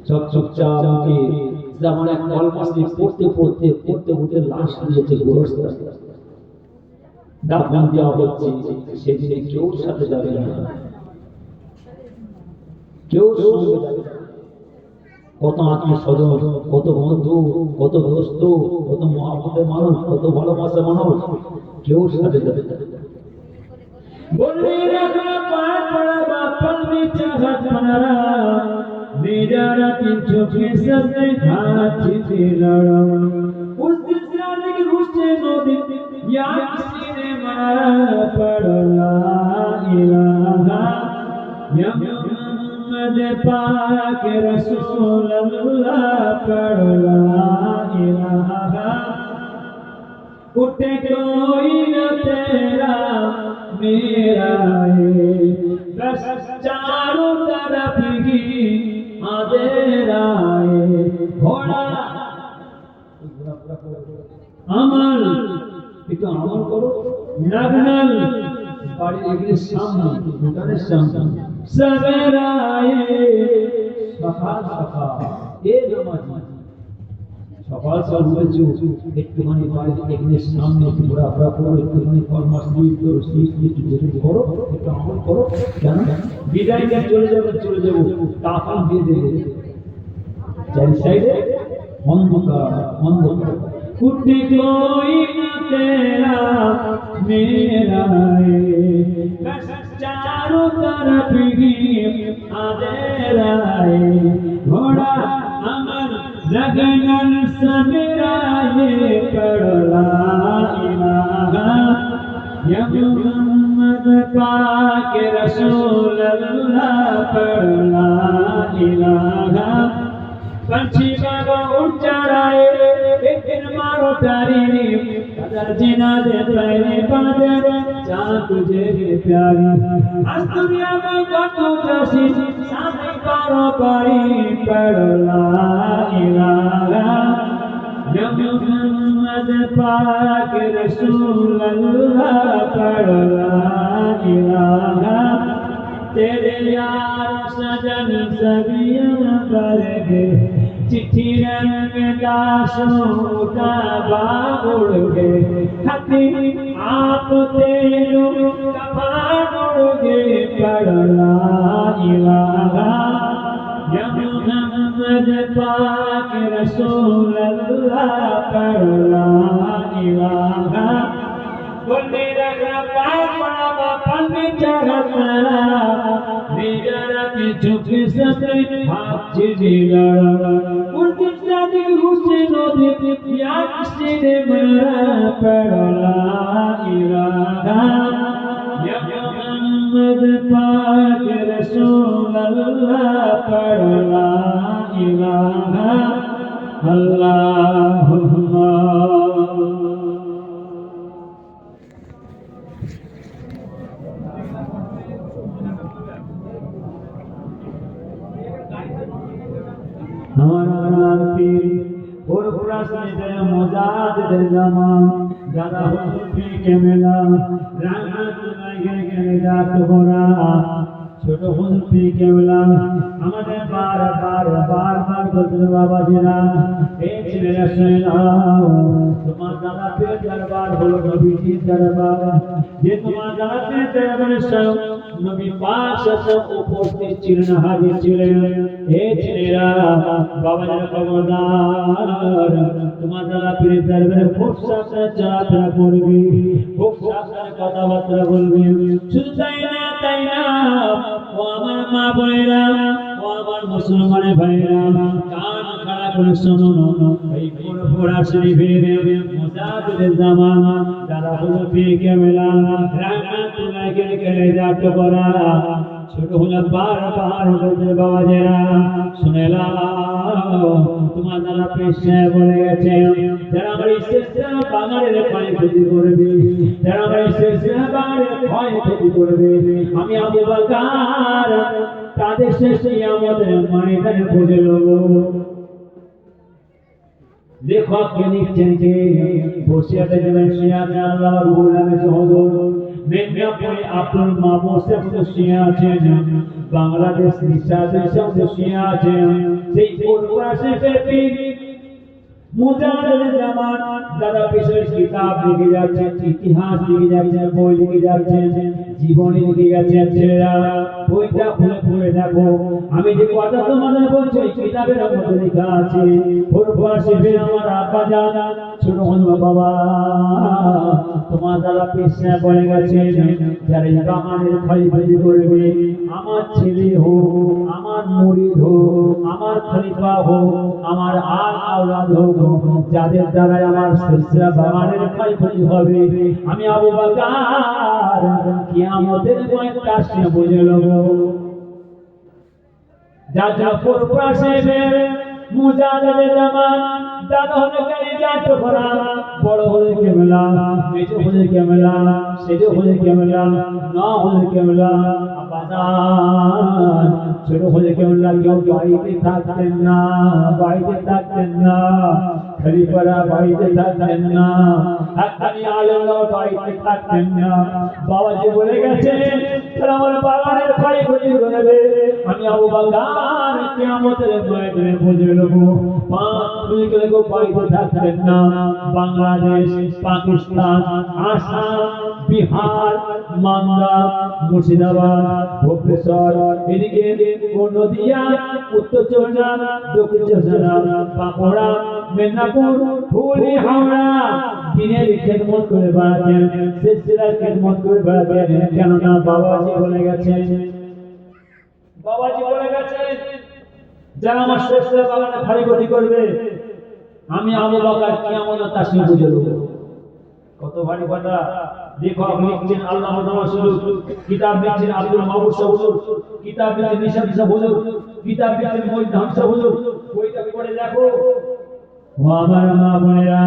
सब चुपचाप के जमाने कलमा से পড়তে লাশ নিয়েছে গোরস্ত দাফন দেওয়া হচ্ছে সেদিনে কেউ সাথে যাবে না কেউ সঙ্গে যাবে না কত আত্মীয় স্বজন কত বন্ধু কত দোস্ত কত মহব্বতের মানুষ কত ভালোবাসার মানুষ কেউ সাথে যাবে না বললে রাখা পায় পড়া বাপল में चाहत मनारा बेजारा तीनों के सामने हाथ सीधे लड़ा उस दिन शादी के हुस्न नो दे या किसी ने मना पड़ला इलाहा या मोहम्मद पाक रसूल अल्लाह पड़ला इलाहा उठे कोई न तेरा मेरा है बस चारों तरफ ही आदेराए घोड़ा अमल इतना अमल करो नगनल बाड़ी एगरे सामने उधर सामने सवेराए सकाल सकाल ए नमाजी सकाल से उठे जो একটুখানি বাড়ি এগরে সামনে ঘোরা ঘোরা করো একটুখানি কলমা স্লিপ করো স্লিপ যেটুকু করো একটু আমল করো কেন বিদায় দিয়ে চলে যাবো তাফান দিয়ে দেবে চারি সাইডে অন্ধকার कुटी कोई न तेरा मेरा है बस चारों तरफ ही आदेरा है घोड़ा अमर लगन समेरा है पड़ला इलाहा या मोहम्मद पाक रसूल अल्लाह पड़ला इलाहा पंछी बाबा उड़ चढ़ाए एक दिन मारो तारी कदर जिना दे पहले बादर चाँद तुझे प्यारी आज दुनिया में कटो जैसी सामने पारो पारी पड़ला इलाहा या मोहम्मद पाक रसूल अल्लाह पड़ला इलाहा तेरे यार सजन सबिया बरगे चिट्ठी रंग दासों का बाबुड़ गे हती आप तेरो कपान उड़ गे पड़ला इलाहा या मोहम्मद पाक रसूल अल्लाह पड़ला इलाहा बोले रखा पाक पड़ा पल में चाहत मना बेजारा की झुकी सते हाथ सीधे लड़ा उस दिन शादी के हुस्न नो दे या किसी ने मना पड़ला इलाहा या मोहम्मद पाक रसूल अल्लाह पड़ला इलाहा अल्लाहुम्मा हमारा नाम पीर और पूरा से मौजाद दरजमान ज्यादा हुस्न के मेला रहमत लगे के निजात होरा छोटो हुस्न के मेला हमारे बार बदल बाबा जिला एक मेरा सुनाओ तुम्हारा दादा पे दरबार बोलो नबी जी दरबार ये तुम्हारा दादा पे दरबार सब नबी पाक सब उपस्थित चिरन हाजिर चिरे ए चिरा बाबा जन कबरदार তোমার দ্বারা পীরের দরবারে খুব সাবধানে চলাফেরা করবে, খুব সাবধানে কথাবার্তা বলবে। শুধু তাই না, ও আমার মা বোনেরা, ও আমার মুসলমানের ভাইরা, কান খাড়া করে শোনো। এই পুরোপুরা শরীফের মুজাহিদের জামান যারা হলো পীর কেবলা রাহমাতুল্লাহি কলেজা টুকরা ছোট হলো বারবার বলতে বাবাজেরা শুনেলা তোমার দ্বারা পেশা বলে গেছে যারা আমার ইসলাম বাঙালির ক্ষয়ক্ষতি করবে, যারা আমার ইসলাম বাঙালির ক্ষয়ক্ষতি করবে, আমি আবু বকর তাদের শেষ কিয়ামতের ময়দানে বুঝে নেব। লেখককে লিখছেন যে বসিয়াতে যাবেন শিয়াতে আল্লাহ রুহুল আমিন সহদর মেদিনীপুরে আব্দুল মাহমুদ সাহেব শিয়া আছেন, বাংলাদেশ নিশাদের সাথে শিয়া আছেন। সেই পুরোপুরা শেখের পীর মুজাহিদের জামান যারা বিশেষ কিতাব লিখে যাচ্ছেন, ইতিহাস লিখে যাচ্ছেন, বই লিখে যাচ্ছেন, জীবনী লিখে যাচ্ছেন, ছেলেরা বইটা খুলে পড়ে দেখো। আমি যে কথা তোমাদের বলছি কিতাবের মধ্যে লেখা আছে। পুরোপুরা শেখের আমার আব্বা জান ছোট বাবা তোমার দ্বারা পেশা বলে গেছে যারা ইমানের খলিফাতি করবে, আমার ছেলে হোক, আমার মুরিদ হোক, আমার খলিফা হোক, আমার আওলাদ হোক, যাদের দ্বারা আমার সিলসিলা বাগানের খলিফাতি হবে, আমি আবু বকর কিয়ামতের ময়দানে বুঝে নেব। যা পুরোপুরা শেখের মুজাহিদের জামান দাদা হলে কলেজা টুকরা, বড় হলে কেবলা, মেজো হলে কেবলা, সেজো হলে কেবলা, না হলে কেবলা, আবাদান ছোট হলে কেবলা। কেউ বাড়িতে থাকতেন না, খলিফারা বাড়িতে থাকতেন না, হাক্কানি আলেমরা বাড়িতে থাকতেন না। বাবাজি বলে গেছে তারা আমার বাগানের ক্ষয়ক্ষতি করবে, আমি আবু বকর কিয়ামতের ময়দানে বুঝে নেব। বাড়িতে থাকতেন না, বাংলাদেশ, পাকিস্তান, আসাম, বিহার, মালদা, মুর্শিদাবাদ, ভুবনেশ্বর, এদিকে নদিয়া, উত্তর চব্বিশ পরগনা, দক্ষিণ চব্বিশ পরগনা, বাঁকুড়া, মেদিনীপুর, হুগলি, হাওড়া দিনের খেদমত করে বেড়াতেন, সিলসিলার খেদমত করে বেড়াতেন। কেননা বাবাজি বলে গেছেন যারা আমার সিলসিলা বাগানে ক্ষয়ক্ষতি করবে, আমি আবু বকর কিয়ামতের তাসবিহ বুঝে নেব। কত ভারী কথা। লেখক লিখছেন আল্লামা রাসূল, কিতাব লিখছেন আব্দুল মাহমুদ সাহুজুর, কিতাব লিখছেন নিশাত সাহেব হুজুর, কিতাব লিখছেন মঈন হামসা হুজুর। বইটা পড়ে দেখো। ও আমার মা বোনেরা,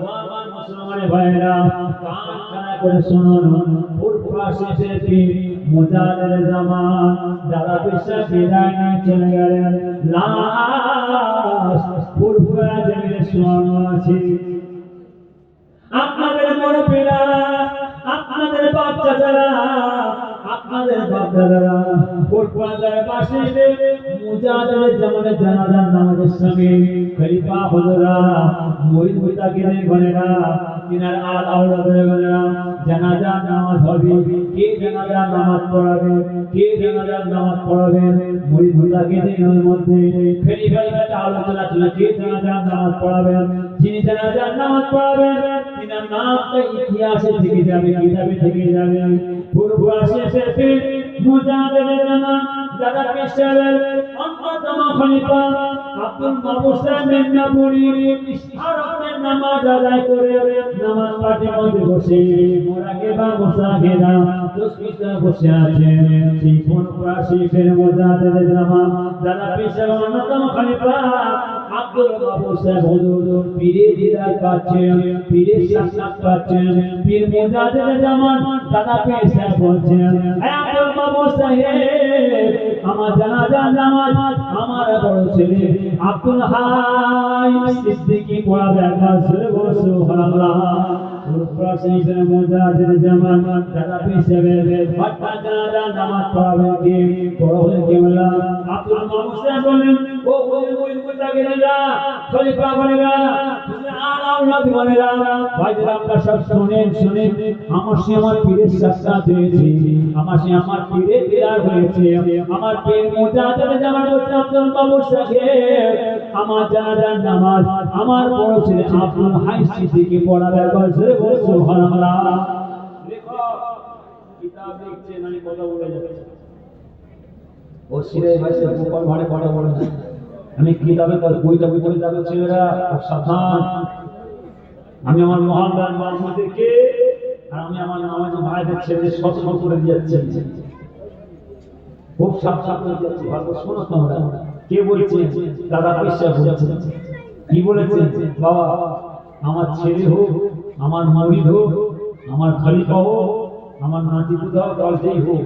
ও আমার মুসলমান ভাইরা, কান খাড়া করে শুনুন। পুরোপুরা শেষের পীর মুজাহিদের জামান যারা বিশ্বাস বিদায় নিয়ে চলে গেলেন, লাশ পুরোপুরা জমিনে শোয়ানো আছে। আপনাদের মুরব্বিরা, আপনাদের বাচ্চা যারা, আপনাদের বাচ্চারা পুরোপুরা পাশে মুজাহিদের জামানের জানাজার নামাজের সঙ্গে খলিফা হুজুরা, মুরিদ মুতাকিদের গণেরা, তিনার আওলাদের গণেরা জানাজার নামাজ হবে। কে জানাজার নামাজ পড়াবে, কে জানাজার নামাজ পড়াবে? মুরিদ মুতাকিদের মধ্যে খলিফার একটা আলোচনা ছিল, কে জানাজার নামাজ পড়াবেন। যিনি জানাজার নামাজ পড়াবেন তিনার নামটা ইতিহাসে থেকে যাবে, কিতাবে থেকে যাবে। পুরোপুরা শেষের পীর মুজাহিদের জামান যারা পেশাবের অন্যতম খলিফা আব্দুল মাহমুদ সাহেব মেদিনীপুরি ইশারাতের নামাজ আদায় করে নামাজ পাঠের মধ্যে বসে মুরাকিবা মুসাহিদা তসবিহটা বসে আছেন। সেই পুরোপুরা শেখের মুজাহিদের জামান যারা পেশাবের অন্যতম খলিফা আব্দুল মাহমুদ সাহেব হুজুর পীরের দিদার পাচ্ছেন, পীরের সাক্ষাৎ পাচ্ছেন। পীর মুজাহিদের জামান দাদা পেশা বলছেন, আব্দুল মাহমুদ সাহেব আমার জানাজার নামাজ আমার বড় ছেলে আব্দুল হাই সিদ্দিকী পড়াবে। একবার সুবহানাল্লাহ। পুরোপুরা শেখের মুজাহিদের জামান দাদা পেশা বাচ্চা জানাজার নামাজ পড়াবেন কে? বড় হলে কেবলা আব্দুল মাহমুদ সাহেব বলেন, ও মুরিদ মুতাকিরা, খলিফা বলেরা, আওলাদ বলেরা, ভাইরা আপনারা সব শুনেন। আমার সে আমার পীরের সাক্ষাৎ হয়েছে, আমার সে আমার পীরের দিদার হয়েছে। আমার পীর মুজাহিদের জামান হচ্ছে আব্দুল মাহমুদ সাহেব। আমার জানাজার নামাজ নামাজ আমার বড় ছেলে আব্দুল হাই সিদ্দিকী পড়াবে বলছে সুবহানাল্লাহ। দেখো কিতাব লিখছে মানে কথা বলে যাচ্ছে ও সিরাই ভাইসে গোপাল ভাড়ে কথা বলে না। আমি কিতাবে তার বইটা বইটা যাবে ছেলেরা সাবধান। আমি আমার মহল্লার মানুষদেরকে আর আমি আমার নামাজি ভাইদের ছেলেদের সতর্ক করে দিয়েছি, খুব সাবধান করে দিয়েছি। ভালো শোনো তোমরা, কে বলছে? দাদা বিশ্বাস বলছে। কি বলেছে? বাবা আমার ছেলে হোক, আমার মুরিদ হোক, আমার খলিফা হোক, আমার নাতি পুতা হোক, যেই হোক,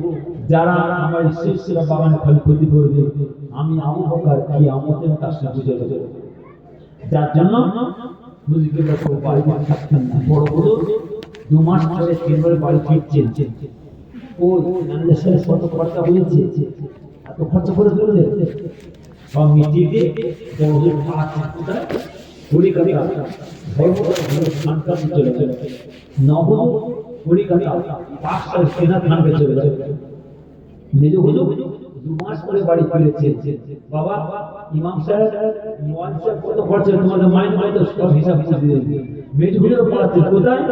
যারা আমার শিষ্যরা বাগানে খালি ক্ষতি করবে, আমি আবু বকর কিয়ামতের কাছে বুঝে দেব। যার জন্য মুজিবুল্লাহ খুব বাড়িতে থাকতেন না। বড় বড় 2 মাস ধরে 3 বার বাড়ি ফিরছেন। ও দেশের কত খরচা হয়েছে, এত খরচা করে ফেললে সব মিটিয়ে দিয়ে বড়দের পাঁচ কুড়ি কাটা চলে চলে নব কুড়ি কাটা 5টা সেনা থানবে চলে যাবে। মেজো হলো 2 মাস করে বাড়ি ফিরেছে। বাবা ইমাম সাহেব মুয়াজ্জিন সাহেব কত খরচা তোমাদের মাইন্ড তো সব হিসাব করে দিয়ে মেজো হলো পাচ্ছে কোথায়?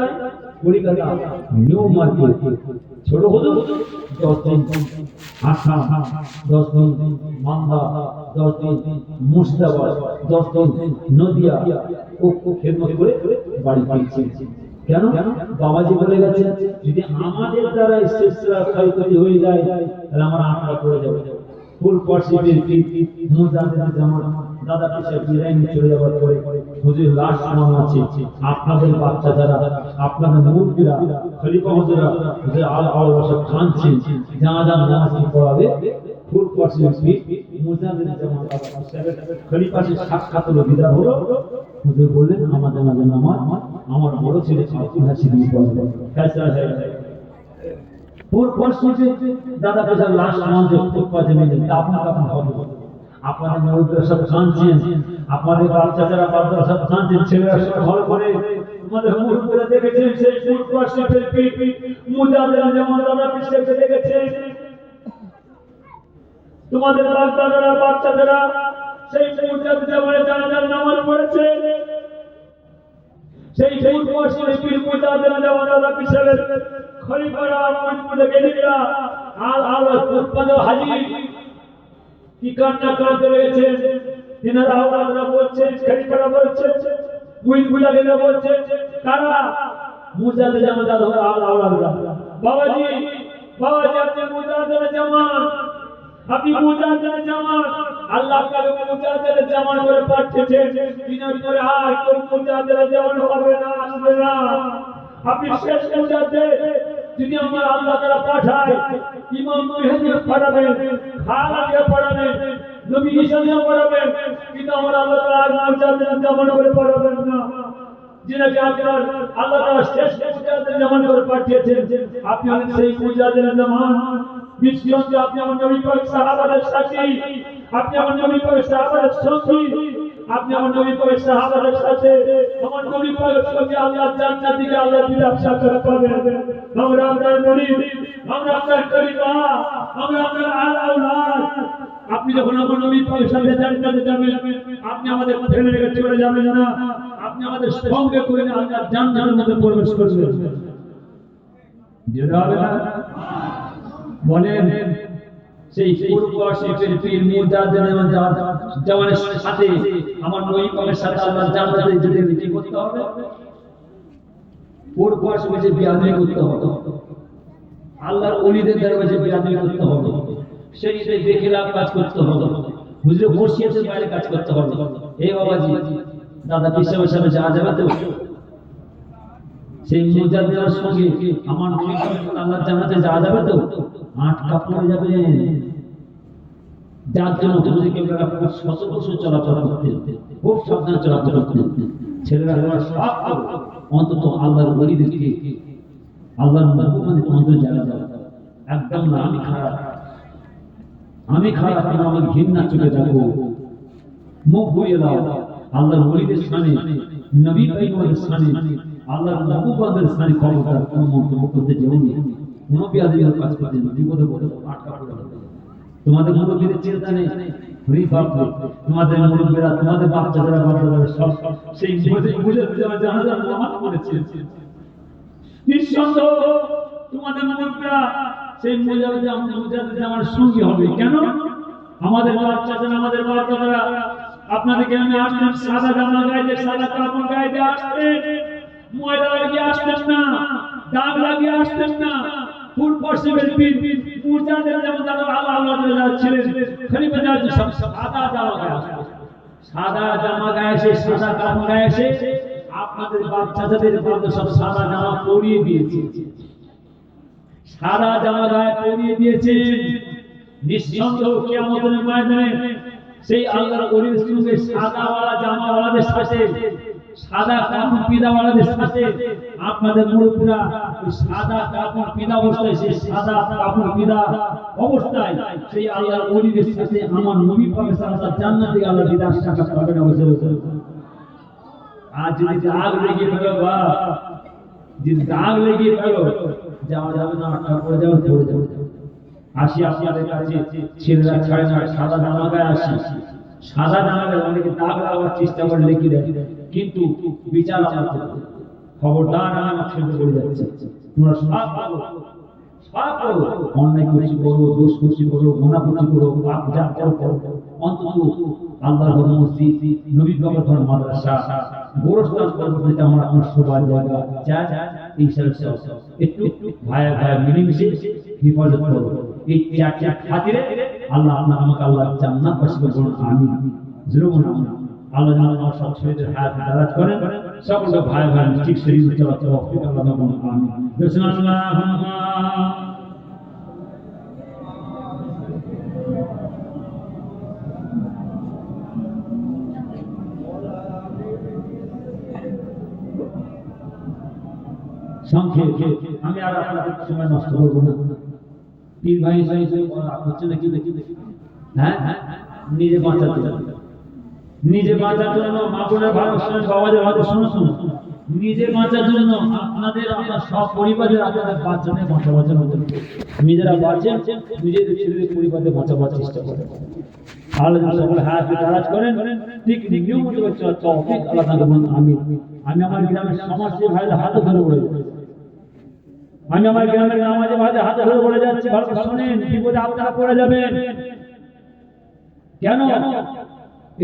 কুড়ি কাটা নিউ মার্কেট। ছোট হলো 10 দিন আসাম, 10 দিন মালদা, 10 দিন মুর্শিদাবাদ, 10 দিন নদিয়া ও খেদমত করে বাড়ি ফিরছে। কেন? বাবাজি বলে গেছে যদি আমাদের দ্বারা শিষ্যরা ক্ষয়ক্ষতি হয়ে যায় তাহলে আমরা আটকা পড়ে যাবো। ফুল পর্সিটের মুজাহিদের জামাত দাদা পিসা বিরাইন চলে যাওয়ার পরে হুজুর লাশ নাম আছে। আপনাদের বাচ্চা যারা, আপনাদের মুরব্বিরা, খলিফা হুজুরা, হুজুর আল আওলাসা খানছেন জানাজা নামাজ পড়াবে। ফুল পর্সিটের মুজাহিদের জামাত খলিফার সাক্ষাৎ হলো, বিদায় হলো। হুজুর বললেন আমাদের জানাজা নামাজ আমার বড় ছেলে আব্দুল হাসিম পড়াবে। ফয়সালা पूर्व दादा के साथ लास्ट नाम जो खुद का जमीन आपने का হবে আপনাদের মুরব্বিরা সব কাঁদছেন, আপনাদের বাচ্চারা বাচ্চারা সব কাঁদছেন, ছেলেরা সব ঘর করে তোমাদের মুরব্বিরা দেখেছেন সেই পূর্বশিপের পিপি মুজাহিদরা যেমন দাদা পিসকে দেখেছেন, তোমাদের বাচ্চারা সেই মুজাহিদ যেমন জানাজার নামাজ পড়েছে, সেই পূর্বশিপের মুজাহিদরা যেমন দাদা পিসের খলিফারা মুজাহিদরা গেলিরা আল আওলাদ উৎপন্ন হাজী কি কান্না করতে রয়েছে। দিনারা আওলাদরা বলছে, খলিফারা বলছে, মুইদগুলা গেলে বলছে, কারা? মুজাহিদ জামাত আল আওলাদরা। বাবাজি আপনি মুজাহিদের জামাত, আপনি মুজাহিদের জামাত, আল্লাহ আপনাকে মুজাহিদের জামাত করে পাঠিয়েছেন। দিনের পরে আর কোন মুজাহিদের জামাত হবে না, আসবে না। আপনি শেষ মুজাহিদ। যদি আমার আল্লাহ তাআলা পাঠায় ইমাম মেহেদী পড়াবেন, খালাকে পড়াবেন, নবী ঈসাকে পড়াবেন, কিন্তু আমার আল্লাহ তাআলা মুজাহিদের জামান করে পড়াবেন না। যিনাকে আপনার আল্লাহ তাআলা শেষ মুজাহিদের জামান করে পাঠিয়েছেন, আপনি হলেন সেই মুজাহিদের জামান। নিশ্চয়ই আপনি আমার নবী পাক সাহাবাদের সাথী, আপনি আমার নবী পাক সাহাবাদের সঙ্গী, আপনি আমার নবী পাক সাহাবাদের সাথে, আমার নবী পাকের সঙ্গে আল্লাহ জান্নাত দিকে আল্লাহ দিদার সাক্ষাৎ পাবেন। আমরা আপনার মুরিদ, আমরা আপনার খলিফা, আমরা আপনার আল আওলাদ। আপনি যখন আমার নবী পাকের সাথে জান্নাতে যাবেন, আপনি আমাদের ফেলে রেখে চলে যাবেন না, আপনি আমাদের সঙ্গে করে আল্লাহ জান্নাতের মধ্যে প্রবেশ করবেন। যেটা হবে না বলেন সেই পূর্বশিপের পীর মুজাহিদের জামানের সাথে আমার নবী পাকের সাথে আল্লাহ জান্নাতে যেতে কি করতে হবে? পূর্বশিপে বিয়াদবি করতে হবে, আল্লাহর ওলিদের দরবারে বিয়াদবি করতে হবে, সেই বেখিলাফ কাজ করতে হবে, হুজুর মুর্শিদের বাইরে কাজ করতে হবে। এই বাবাজি দাদা পিসের সাথে যা যাবে তো সেই মুজাহিদের সঙ্গে আমার নবী পাকের আল্লাহ জান্নাতে যা যাবে তো আটকা পড়ে যাবে। যার জন্য তোমাদেরকে সতর্ক চলাচল করতে, খুব সাবধানে চলাচল করতে। ছেলেরা অন্তত আল্লাহর ওলিদেরকে, আল্লাহর নবীদের অন্তর জায়গা দাও। একদম না আমি খারাপ কেন আমার ঘৃণা চলে যাবো, মুখ ঘুরিয়ে দাও। আল্লাহর ওলিদের স্থানে, নবী পাইগম্বরের স্থানে, আল্লাহর নবুবতের স্থানে ক্ষমতার কোনো মন্তব্য করতে যেও না। কোনো বিয়াদবির কাজ করতে না, বিপদে পড়ে আটকা পড়ে যাবে। তোমাদের মুরব্বিদের চিন্তা নেই, তোমাদের মুরব্বীরা, তোমাদের বাচ্চারা সব সেই জানাজার নামাজ পড়েছে। নিঃসন্দেহ তোমাদের মুরব্বীরা সেই মুজাহিদ আমার সঙ্গী হবে। কেন? আমাদের বাচ্চারা, আমাদের বাচ্চারা আপনাদের গ্রামে আসতেন সাদা জামা গায়ে, সাদা কাপড় গায়ে আসতেন, ময়লা লাগিয়ে আসতেন না, দাগ লাগিয়ে আসতেন না। ফুল পশ্চিমের পীর মুজাহিদের যেমন আল্লাহ ছিলেন, খলিফা সব সাদা জামা গায়ে আসতেন, সাদা জামা গায়ে এসে, সাদা কাপড় গায়ে এসে আপনাদের বাচ্চাদের মধ্যে সব সাদা জামা পরিয়ে দিয়েছে, সাদা জামা গায়ে পরিয়ে দিয়েছে। নিঃসন্দেহ কিয়ামতের ময়দানে সেই আল্লাহর ওলির সঙ্গে সাদাওয়ালা জামাওয়ালাদের সাথে, সাদা কাপড় পিদাওয়ালাদের সাথে আপনাদের মুরব্বীরা ওই সাদা কাপড় পিদা অবস্থায়, সেই সাদা কাপড় পিদা অবস্থায় সেই আল্লাহর ওলিদের সাথে আমার নবী পাক সাল্লাল্লাহু আলাইহি জান্নাতে আল্লাহ দিদার সাক্ষাৎ পাবেন অবশ্যই। আজ যদি দাগ লেগে গেল, বা যদি দাগ লেগে গেল, যাওয়া যাবে না, আটকা পড়ে যাবে। আসি আপনাদের কাছে, ছেলেরা ছাড়ে না, সাদা জামা গায়ে আসি, সাদা জামা গায়ে অনেকে দাগ লাগাবার চেষ্টা করে লেগে দেয়, কিন্তু বিচার আমাদের। খবরদার, আমি আমার ছেলে পড়ে যাচ্ছে, তোমরা সব করো, অন্যায় করছি করো, দোষ করছি করো, গুনাহ করছি করো, পাপ যা করো, অন্তত আল্লাহর ঘর, মসজিদ, নবী পাকের ঘর, মাদ্রাসা, গোরস্থান করতে আমরা আপনার সবার জায়গা চাই। এই একটু ভাই ভাই মিলেমিশে হিফাজত করো। এই চারটি খাতিরে আল্লাহ আমাকে আল্লাহ জান্নাত বাসী করুন, আমিন। জরুর আল্লাহ যেন আমার সব ছেলেদের হায়াত দারাজ করেন, সকল ভাই ভাই ঠিক শরীর চলাচল আল্লাহ বলুন, আমিন। সংক্ষেপে আমি আর আপনাদের সময় নষ্ট করবো না। পীর ভাই হচ্ছে নাকি হ্যাঁ, নিজে বাঁচার জন্য, নিজে বাঁচার জন্য, মা বোনের ভালো বাবাদের ভালো শুনো, নিজে বাঁচার জন্য আপনাদের, আপনার সব পরিবারের, আপনাদের বাচ্চাদের বাঁচাবার মতো নিজেরা বাঁচেন, নিজেদের ছেলেদের পরিবারদের বাঁচাবার চেষ্টা করেন। আল্লাহ সকল হায়াত দারাজ করেন, ঠিক নিয়ম মতো তৌফিক আল্লাহ তাআলা বলুন, আমিন। আমি আমার গ্রামের সমাজসেবী ভাইদের হাতে ধরে বলে যাচ্ছি, আমি আমার গ্রামের নামাজে ভাইদের হাতে ধরে বলে যাচ্ছি, ভালো শুনেন, বিপদে আপনারা পড়ে যাবেন। কেন?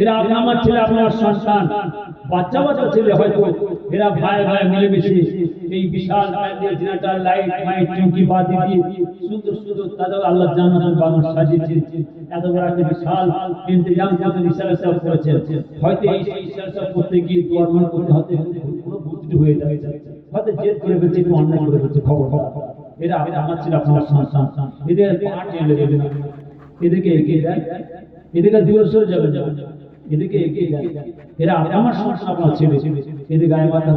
এরা আমার ছেলে, আপনার সন্তান, বাচ্চা বাচ্চা ছেলে, হয়তো এরা ভাই ভাই মিলেমিশে এই বিশাল জেনারেটর, লাইট, মাইক, চৌকি বাতি দিয়ে সুন্দর সুন্দর তাদের আল্লাহ জান্নাতের বাগান সাজিয়েছে। এত বড় একটা বিশাল ইন্তজাম যখন ইশারা সব করেছে, হয়তো এই ইশারা সব করতে গিয়ে দোয়ার মন করতে হতে পুরো ভর্তি হয়ে যাবে, হয়তো জেদ করে ফেলছে, একটু অন্যায় করে ফেলছে। খবর এরা আমার ছেলে, আপনার সন্তান, এদের পাঠ এনে দেবে না, এদেরকে এগিয়ে দেন, এদিকে দিবস যাবে, এদিকে এগিয়ে দেন। এরা আমার সমস্যা, আপনার ছেলে, এদের গায়ে মাথা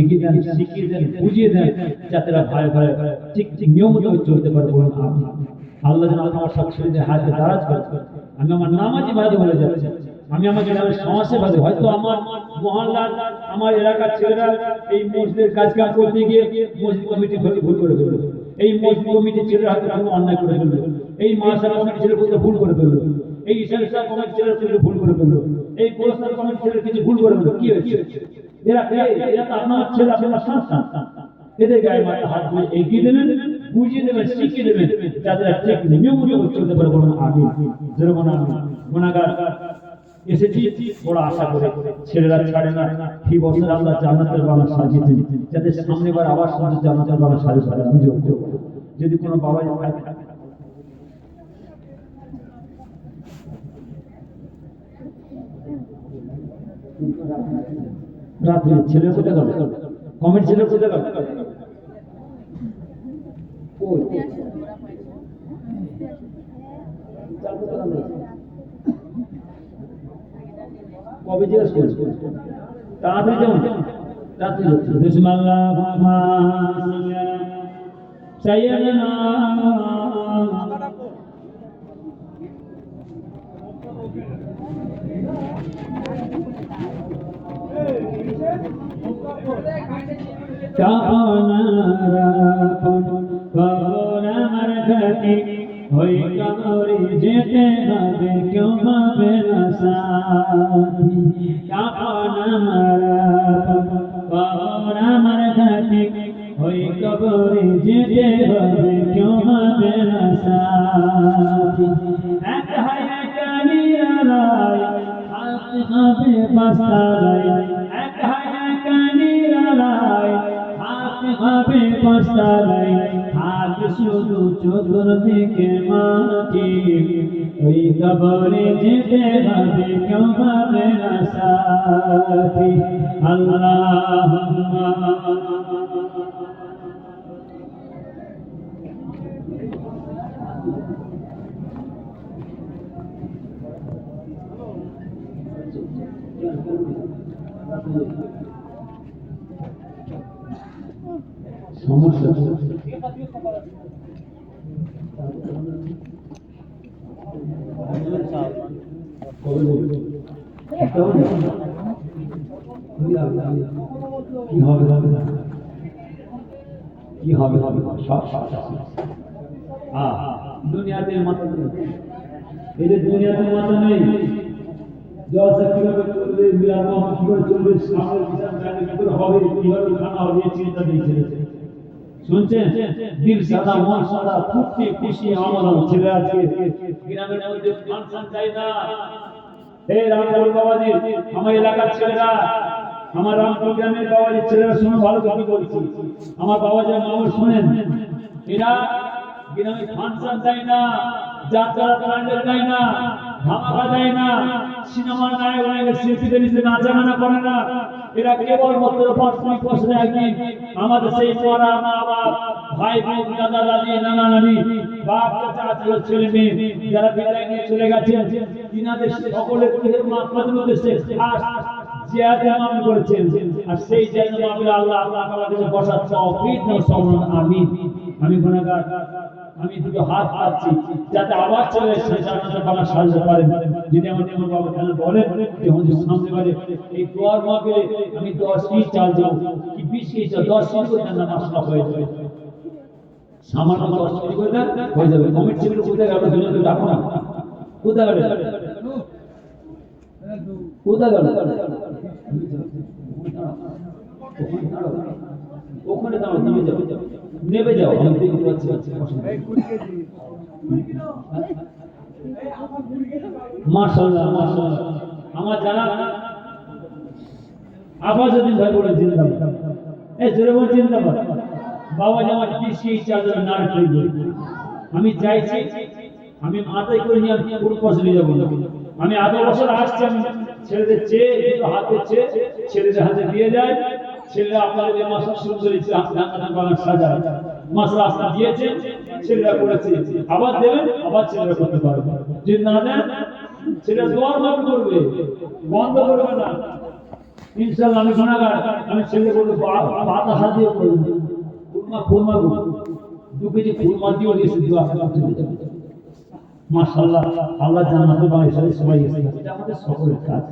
এগিয়ে দেন, শিখিয়ে দেন, বুঝিয়ে দেন, যাতে ভাই ভাই ঠিক ঠিক নিয়ম মতো চলতে পারে। বলুন আমি আল্লাহ যেন আমার সব ছেলেদের হাতে দারাজ করে। আমি আমার নামাজি ভাইকে বলে যাচ্ছি, আমি আমাকে সমাজের ভাবে, হয়তো আমার মহল্লার, আমার এলাকার ছেলেরা এই মসজিদের কাজ কাম করতে গিয়ে মসজিদ কমিটি ভুল করে ফেললো, এই মসজিদ কমিটির ছেলেরা হয়তো কোনো অন্যায় করে ফেললো, এই মাদ্রাসা কমিটির ছেলে ভুল করে ফেললো, এই ইসলাম কমিটির ছেলেরা ভুল করে ফেললো, এই গোরস্থান কমিটির ছেলেরা কিছু ভুল করে ফেললো। কি হয়েছে? এরা তো আপনার ছেলে, আপনার সন্তান, এদের গায়ে মাথা হাত দিয়ে এগিয়ে দেবেন, বুঝিয়ে দেবেন, শিখিয়ে দেবেন, যাতে ঠিক নিয়ম মতো চলতে পারে। বলুন আমিন। যেরকম আমি গুনাহগার এসেছি বড় আশা করে, ছেলেরা ছাড়ে না, কি বছর আল্লাহ জান্নাতের বাগান সাজিয়েছেন, যাতে সামনে বার আবার সুন্দর জান্নাতের বাগান সাজিয়ে পারে। যদি কোনো বাবা রাত্রে ছেলের কোথায় গেল, কমেন্ট ছেলের কোথায় গেল, কবে জিজ্ঞেস করছি, তাড়াতাড়ি যেমন রাত্রি যাচ্ছে। বিসমিল্লাহ সাইয়্যিদানা কানা রাফন কানা মারফাতি ওই কবরে যেতে হবে কেউ হবে না সাথী কাফন আমার কবর আমার ঘাটে ওই কবরে যেতে হবে কেউ হবে না সাথী একা একা নিরালায় হাত হবে বাস্তালায় একা একা নিরালায় হাত হবে বাস্তালায় হাত শুধু চতুর্দিকে মাটি ওই কবরে যেতে হবে কেউ হবে না সাথী আল্লাহুম্মা সমস্যা কি হবে কি হবে সব দুনিয়াতে মাথা নেই এই যে দুনিয়াতে মাথা নেই জলসা কিভাবে চলবে মিলানো কিভাবে চলবে সামনের বিচার জানি কি করে হবে কিভাবে খানা হবে এই চিন্তা দিয়েছে শুনছেন দিল সাদা মন সাদা ফুর্তি খুশি আমাদের ছেলে আজকে গ্রামের মধ্যে ফাংশন চাই না এই রামপুর বাবাজি আমার এলাকার ছেলেরা আমার রামপুর গ্রামের বাবাজির ছেলেরা শুনে ভালো কথা বলছি আমার বাবাজি মামু শুনেন এরা গ্রামে ফাংশন চাই না যাত্রা প্যান্ডেল চাই না ধামাকা দেয় না সিনেমার নায়ক নায়কের শিল্পীদের নিচে নাচা গানা করে না এরা কেবলমাত্র 5 বছরে একদিন আমাদের সেই মরা মা বাপ ভাই বোন দাদা দাদি নানা নানি বাপ চাচা আত্মীয় ছেলে মেয়ে যারা বিদায় নিয়ে চলে গেছে তিনাদের সকলের গৃহের মাকফাতের উদ্দেশ্যে খাস জিয়ারত মামলা করেছেন আর সেই জিয়ারত মামলা আল্লাহ তাআলার কাছে বসার তৌফিক দাও সবরন আমিন আমি গুনাহগার আমি দুটো হাত পাচ্ছি যাতে আবার চলে এসে জান্নাতে পাওয়া সাহায্য পারেন যদি আমাদের আমার বাবা কেন বলেন যে হুজুর সামনে বারে এই দোয়ার মাহফিলে আমি 10 কি চাল দেব কি 20 কি চাল 10 কি করে নামাজ না হয়ে যাবে সামান্য 10 কি করে হয়ে যাবে কমিটি ছিল কোথায় গেল দুজনে ডাকো না কোথায় গেল কোথায় গেল ওখানে দাঁড়াও নেমে যাও আমি দেখতে পাচ্ছি মাশাআল্লাহ মাশাআল্লাহ আমার জানা আফাজউদ্দিন ভাই বলে জিন্দাবাদ এই জোরে বল জিন্দাবাদ বাবা আমার পিসি চাদর না করবে আমি চাইছি আমি মাথায় করে নিয়ে পুরো পয়সা নিয়ে যাবো আমি আধা বছর আসছি আমি ছেলেদের চেয়ে হাতে চেয়ে ছেলেদের হাতে দিয়ে যায় ছেলেরা আপনাদের মাসা সুন্দরী সাজায় মাস রাস্তা দিয়েছে ছেলেরা করেছে আবার দেবেন আবার ছেলেরা করতে পারবে যদি না দেন ছেলেরা দোয়ার মাফ করবে বন্ধ করবে না ইনশাআল্লাহ আমি গুনাহগার আমি ছেলে বলবো বাতাসা দিয়ে করবো খুরমা 2 কেজি খুরমা দিয়ে দিয়েছে দোয়া করতে মাশাআল্লাহ আল্লাহ জান্নাতে বানাইছে সবাই এটা আমাদের সকলের কাজ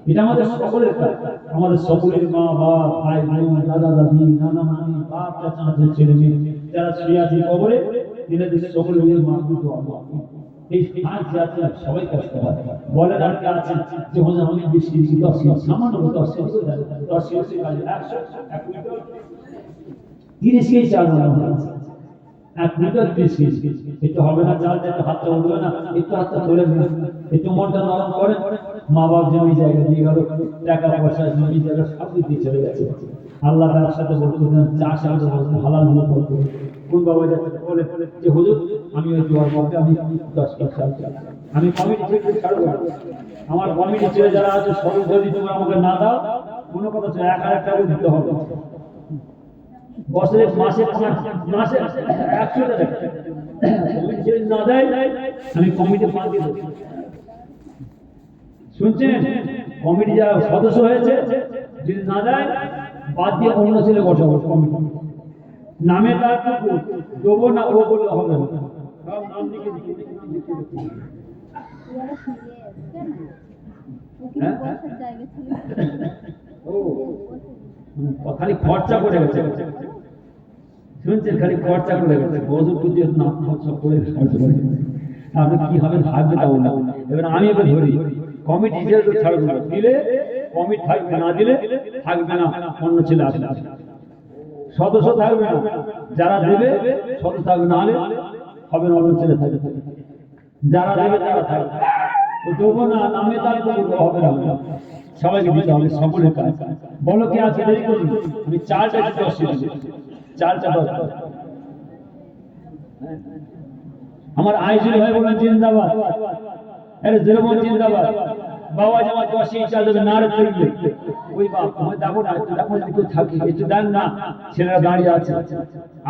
এটা আমাদের সকলের কাজ আমাদের সকলের মা বাপ ভাই বোন দাদা দাদি নানা নানি বাপ চাচা ছেলে মেয়ে যারা শুয়ে আছে কবরে দিনে দিনে সকলের মাহবুব আল্লাহ এই কাজ যাতে সবাই কষ্ট হয় বলে আর কি আছে যে হুজুর আমি বেশি 10 সামান্য 10 করে 10 করে কাজ 100 1 মিটার 30 কেজি চাল আছে 1 মিটার 30 কেজি এটা হবে না চাল যেটা হাতটা উঠবে না একটু হাতটা ধরে একটু মনটা নরম করে মা বাপ জমি জায়গা দিয়ে গেল টাকা পয়সা জমি জায়গা সব দিয়ে চলে গেছে আল্লাহ তার সাথে বলতেন চাষ হালাল হলো করতে কোন বাবা যাচ্ছে বলে যে হুজুর আমি ওই দোয়ার মধ্যে আমি 10 টাকা আমি কমিটি থেকে ছাড়ব আমার কমিটি ছেলে যারা আছে সরল যদি তোমরা আমাকে না দাও কোনো কথা 1000 টাকা দিতে হবে বছরে মাসে 100 টাকা কমিটি ছেলে না দেয় আমি কমিটি ফান্ড দিব শুনছেন কমিটি যারা সদস্য হয়েছে যদি না দেয় বাদ দিয়ে অন্য ছেলে বসাবো কমিটি নামে তার দেবো না ও বললে হবে না সব নাম লিখে ও খালি খরচা করে গেছে শুনছেন খালি খরচা করে গেছে বজর প্রতি না সব করে খরচ করে আপনি কি হবে ভাববে তাও না। এবার আমি এবার ধরি কমিটি হিসেবে তো ছাড়বো না, দিলে কমিটি থাকবে, না দিলে থাকবে না, অন্য ছেলে আসবে, সদস্য থাকবে না, যারা দেবে সদস্য থাকবে, না হলে হবে না, অন্য ছেলে থাকবে, যারা দেবে তারা থাকবে। তো দেবো না, নামে তার হবে না, সবাইকে দিতে হবে, সকলের কাজ। বলো কে আছে দেরি করুন, আমি চালটা দিতে অসুবিধা, চালটা দরকার। আমার আইজুল ভাই বলেন জিন্দাবাদ, আরে জেরমন জিন্দাবাদ। বাবা জামাত 10 চাল দেবে, নারে থাকবে ওই বাপ, আমি দেখো না, দেখো যদি কেউ থাকি একটু দেন না, ছেলেরা দাঁড়িয়ে আছে,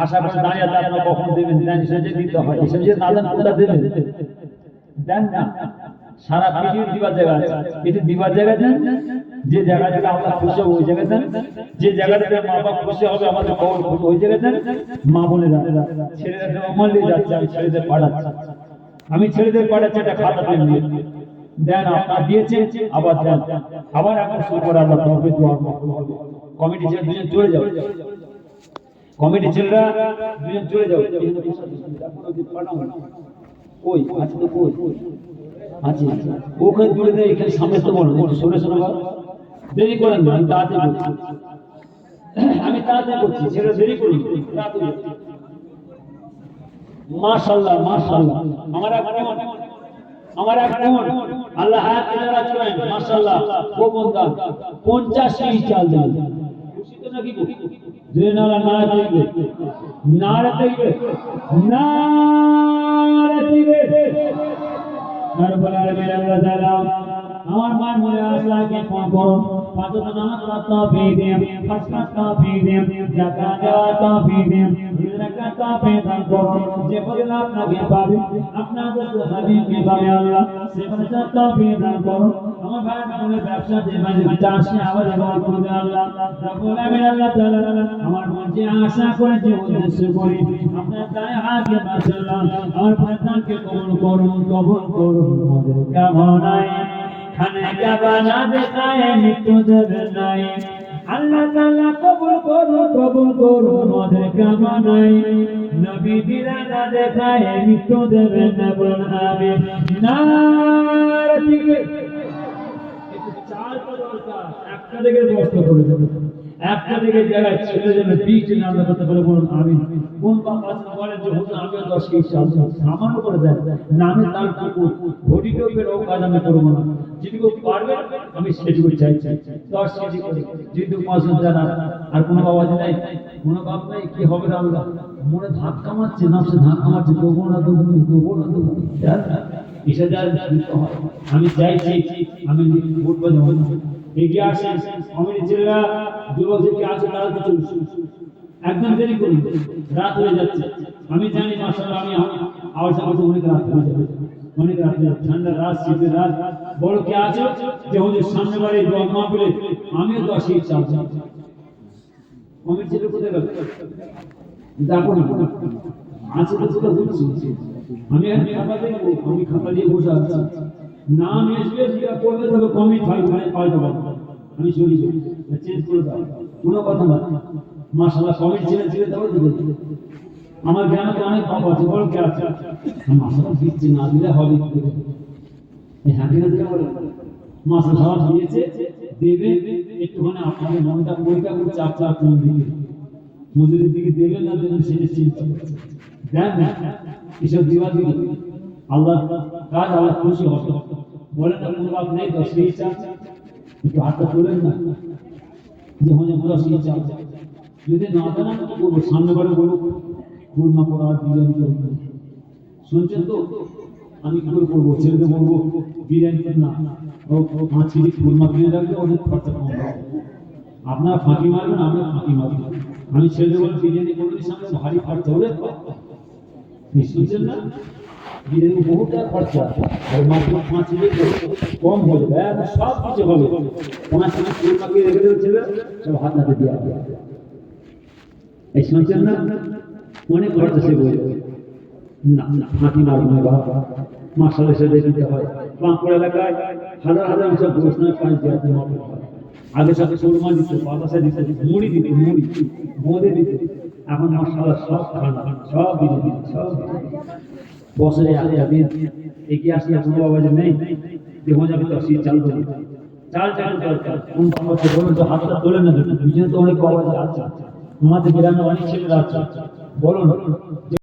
আশা করে দাঁড়িয়ে আছে, আপনারা কখন দেবেন, দেন সেজে দিতে হয়, এসে যে না দেন কোথা দেবেন, দেন না। সারা পৃথিবীর দিবার জায়গা আছে, এটি দিবার জায়গা দেন, যে জায়গা থেকে আল্লাহ খুশি হবে ওই জায়গায় দেন, যে জায়গা থেকে মা বাবা খুশি হবে আমাদের কবর খুশি ওই জায়গায় দেন। মা বোনেরা ছেলেরা অমানলি যাচ্ছে, আমি ছেলেদের পাঠাচ্ছি, আমি ছেলেদের পাঠাচ্ছি, একটা খাতা পেন দিয়ে দেন, আপনার দিয়েছে আবার দেন, আবার এখন শুরু করে আল্লাহ তৌফিক দোয়া হবে। কমিটি ছেলে দুজন চলে যাও, কমিটি ছেলেরা দুজন চলে যাও, কই আছে তো, কই আছে ওখানে তুলে দেয়, এখানে সামনে তো বলো একটু সরে সরে বলো, দেরি করেন না, আমি তাড়াতাড়ি করছি, আমি তাড়াতাড়ি করছি, ছেলে দেরি করুন, তাড়াতাড়ি। মাশাআল্লাহ মাশাআল্লাহ, আমার এক বোন আল্লাহ হায়াত দিনারা করেন, মাশাআল্লাহ ও বন্ধা 50 কেজি চাল দেন, খুশি তো নাকি যে নারা না দিবে, নারা দিবে, নারা দিবে, রব্বুল আলামিন আল্লাহ তাআলা আমার মান মনে আল্লাহকে করুন, পাঁচ ওয়াক্ত নামাজ পড়ার তৌফিক দিন, হজ করার তৌফিক দিন, যাকাত দেওয়ার তৌফিক দিন, যাকাত তৌফিক দান করুন, যে বলেন আপনাকে পাবে, আপনাদের হাবিবকে পাবে আল্লাহ, সে বলেন তৌফিক দান করুন। আমার ভাই বোনের ব্যবসা যে মাঝে চাষে আবার ব্যবহার করবে আল্লাহ, রব্বুল আলামিন আল্লাহ তাআলা আমার মন যে আশা করে যে উদ্দেশ্য করি আপনার গায়ে হাতে মাশাআল্লাহ আমার প্রার্থনাকে কবুল করুন, কবুল করুন, আমাদের কামনায় খানে কাবা না দেখায় মৃত্যু দেবে নাই, আল্লাহ তাআলা কবুল করুন, কবুল করুন, আমাদের কামনায় নবী দিরা না দেখায় মৃত্যু দেবে না, বলুন আমিন। নারে দিকে একটু চাল তো দরকার, একটা দিকে বস্ত করে দেবে, একটা দিকে জায়গায় ছেড়ে দেবে, বীজ না করতে পারে, বলুন আমিন। কোন বাপ আছে বলেন যে হুজুর আমিও 10 কেজি চাল সামান্য করে দেন, নামে তার পুকুর ঘটি টোপের ও কাজ আমি করবো না, যেটুকু পারবে আমি সেটুকু চাইছি 10 কেজি করে, যেটুকু মাসুদ জানা। আর কোনো বাবাজি নাই, কোনো বাপ নাই, কি হবে আল্লাহ মনে ধাক্কা মারছে, নামছে ধাক্কা মারছে, দেবো না দেবো না দেবো না দেবো, এসে যার আমি চাইছি, আমি উঠবো না, এগিয়ে আসেন কমিটি ছেলেরা, যুবকদেরকে আছে তারা তো চলছে, একদম দেরি করুন, রাত হয়ে যাচ্ছে, আমি জানি মাশাআল্লাহ, আমি আওয়াজ আমাকে অনেক রাত হয়ে যাবে, অনেক রাত হয়ে যাবে, ঠান্ডা রাত, শীতের রাত। বড় কে আছে যে হুজুর সামনে বাড়ি দোয়া মাহফিলে আমিও 10 কেজি চাল চাই, কমিটি ছেলে কোথায় গেল দেখো না, আছে তো কোথাও বুঝছি, আমি খাতা দেখবো, আমি খাতা দিয়ে বসে আছি, নাম এসবে সেটা করবে, তবে কমিটি পাল্টা পাবো, আমি সরি চেঞ্জ করে দাও, কোনো কথা না, মাশাআল্লাহ কমিটি ছেলে তবে দেবে। আমার জ্ঞান তো অনেক কম আছে, বড় কে আছে মাশাআল্লাহ দিচ্ছে, না দিলে হবে কি, এই হাঁটি না দিলে বলে মাশাআল্লাহ সব দিয়েছে, দেবে, একটুখানি আপনাদের মনটা পরীক্ষা করে চাপ চাপ কোন দিকে মজুরির দিকে দেবেন না দেবেন সেটা চিন্তা দেন না, এসব দিবা দিবে আল্লাহ কাজ, আল্লাহ খুশি হবে। বলেন না কোনো বাপ নেই 10 কেজি চাল, একটু হাতটা তোলেন না, যে হলে 10 কেজি চাল, যদি না দেন আমি বলবো সামনে বারে বলবো কুরমা করা বিরিয়ানি করবো, শুনছেন তো, আমি কি করে করবো, ছেলেদের বলবো বিরিয়ানি না, ও 5 কেজি কুরমা কিনে রাখবে, অনেক খরচা কম হবে, আপনারা ফাঁকি মারবেন, আমরা ফাঁকি মারবেন, আমি ছেলেদের বলবো বিরিয়ানি করবেন, সামনে ভারী খরচা হবে, শুনছেন না, বিরিয়ানি বহু টাকা খরচা, আর মাত্র 5 কেজি কম হয়ে যাবে, সব কিছু হবে, 5 কেজি কুরমা কিনে রেখে দেবে ছেলে, সব হাত হাতে দিয়ে আসবে, এই শুনছেন না, অনেক খরচা সে বই না, ফাঁকি মারবো না বাবা, মাশাআল্লাহ সেটা দিতে হয়। বাঁকুড়া এলাকায় হাজার হাজার সব ঘোষণা পাঁচ দেওয়াতে হবে, আগে সাথে সুরমা দিত, বাতাসা দিত, মুড়ি দিত, মুড়ি বোঁদে দিত, এখন মশলা সব খানা সব বিজেপি সব বছরে একটা দিন এগিয়ে আসলে কোনো আওয়াজ নেই দেখো যাবে তো সেই চাল করি চাল চাল দরকার কোন সমস্যা বলুন তো হাতটা তোলে না বিজয় তো অনেক আওয়াজ আছে আমাদের গ্রামে অনেক ছেলেরা আছে বলুন যে